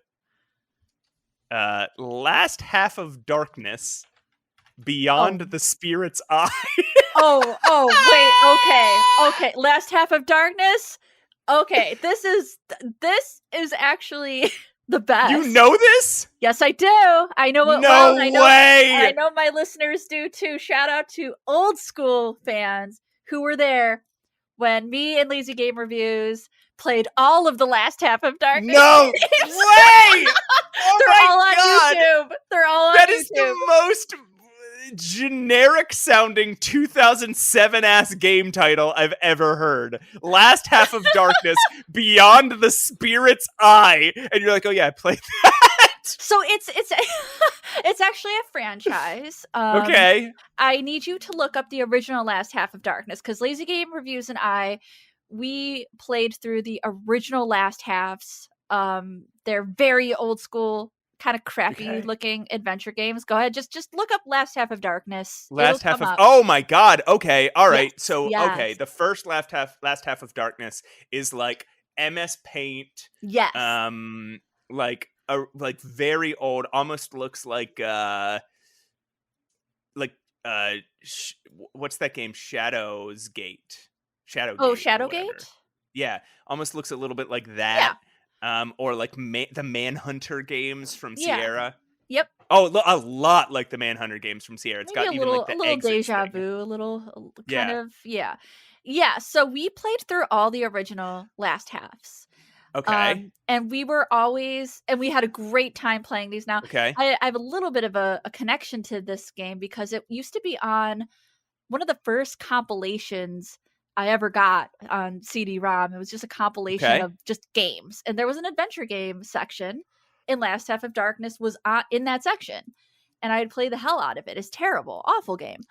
Last Half of Darkness Beyond the Spirit's Eye. Okay. Last Half of Darkness. Okay, this is actually the best. You know this? Yes, I do. I know it no well. way. I know my listeners do too. Shout out to old school fans who were there when me and Lazy Game Reviews played all of the Last Half of Darkness. No way! Oh They're all on God. YouTube. They're all on YouTube. That is the most generic sounding 2007 ass game title I've ever heard. Last Half of Darkness Beyond the Spirit's Eye. And you're like, oh yeah, I played that. So it's it's actually a franchise. Okay. I need you to look up the original Last Half of Darkness because Lazy Game Reviews and we played through the original Last Halves. They're very old school, kind of crappy looking adventure games. Go ahead, just look up Last Half of Darkness. Last Half of Oh my God. Okay. All right. Yes, So yes. okay, the first Last Half of Darkness is like MS Paint. Yes. Like very old, almost looks like what's that game? Shadowgate. Shadowgate? Yeah, almost looks a little bit like that. Yeah. Or like the Manhunter games from Sierra. Yep. Oh, a lot like the Manhunter games from Sierra. It's Maybe got a little deja thing. vu, a little kind of yeah. So we played through all the original Last Halves. Okay. And we were always, and we had a great time playing these. Now, okay. I have a little bit of a connection to this game because it used to be on one of the first compilations I ever got on CD-ROM. It was just a compilation of just games. And there was an adventure game section, and Last Half of Darkness was in that section. And I'd play the hell out of it. It's terrible, awful game.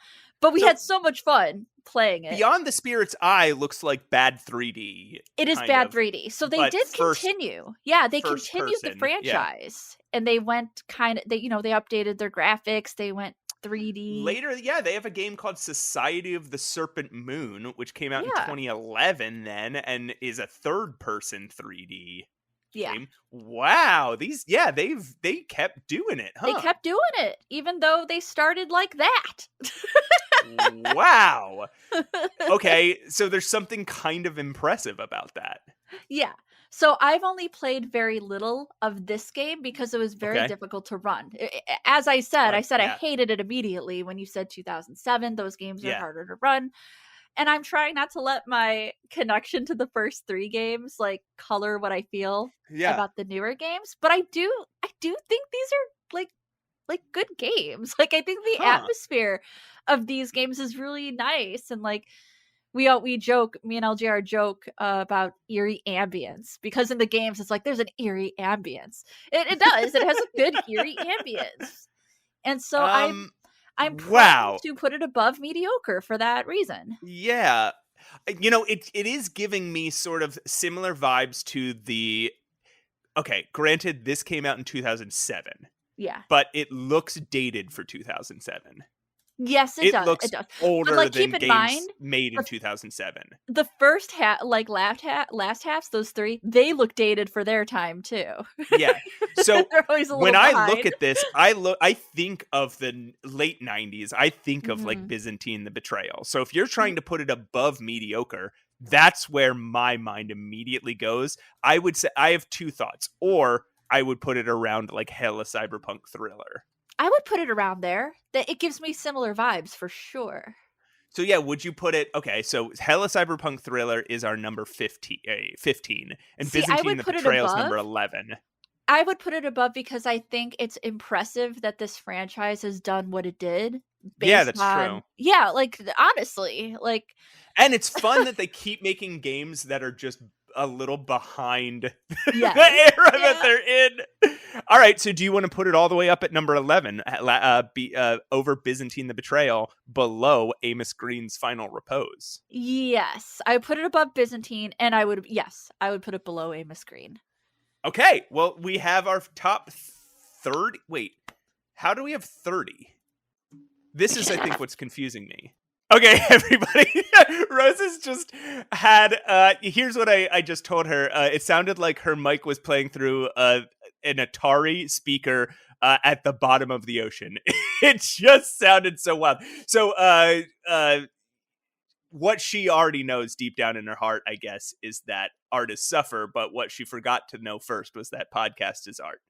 But we had so much fun playing it. Beyond the Spirit's Eye looks like bad 3D. It is bad 3D. So they did continue. Yeah, they continued the franchise. Yeah. And they went they updated their graphics. They went 3D. Later, they have a game called Society of the Serpent Moon, which came out in 2011 then, and is a third-person 3D game. Wow, they kept doing it, huh? They kept doing it, even though they started like that. Wow. Okay, so there's something kind of impressive about that. Yeah. So I've only played very little of this game because it was very Okay. difficult to run. As I said, I Yeah. hated it immediately when you said 2007. Those games are Yeah. harder to run. And I'm trying not to let my connection to the first 3 games like color what I feel Yeah. about the newer games, but I do think these are like good games. Like I think the Huh. atmosphere of these games is really nice, and like we joke, me and LGR joke about eerie ambience because in the games it's like there's an eerie ambience. It does. It has a good eerie ambience. And so I'm prone Wow. to put it above mediocre for that reason. Yeah. It is giving me sort of similar vibes to the okay, granted this came out in 2007, Yeah. but it looks dated for 2007. Yes, it It does. looks It does. But older like than keep in games mind made in the 2007. the first like last halves, those 3, they look dated for their time too. Yeah. So They're always a when little I look behind. at this, I think of the late 90s. I think of like Mhm. Byzantine the Betrayal. So if you're trying to put it above mediocre, that's where my mind immediately goes. I would say I have 2 thoughts, or I would put it around like hella cyberpunk thriller. I would put it around there. That it gives me similar vibes for sure. So yeah, would you put it okay, so hella cyberpunk thriller is our number 15 and See, I Byzantine would the put it Betrayal is above. number 11. I would put it above because I think it's impressive that this franchise has done what it did Yeah, based that's true. on yeah, like honestly, like And it's fun that they keep making games that are just a little behind the yes. era that Yeah. they're in. All right, so do you want to put it all the way up at number 11, over Byzantine the Betrayal, below Amos Green's Final Repose? Yes. I would put it above Byzantine and I would put it below Amos Green. Okay, well, we have our top 30. Wait, how do we have 30? This is, I think, what's confusing me. Okay, everybody. Rose has just had. Here's what I just told her. It sounded like her mic was playing through an Atari speaker at the bottom of the ocean. It just sounded so wild. So, what she already knows deep down in her heart, I guess, is that artists suffer. But what she forgot to know first was that podcast is art.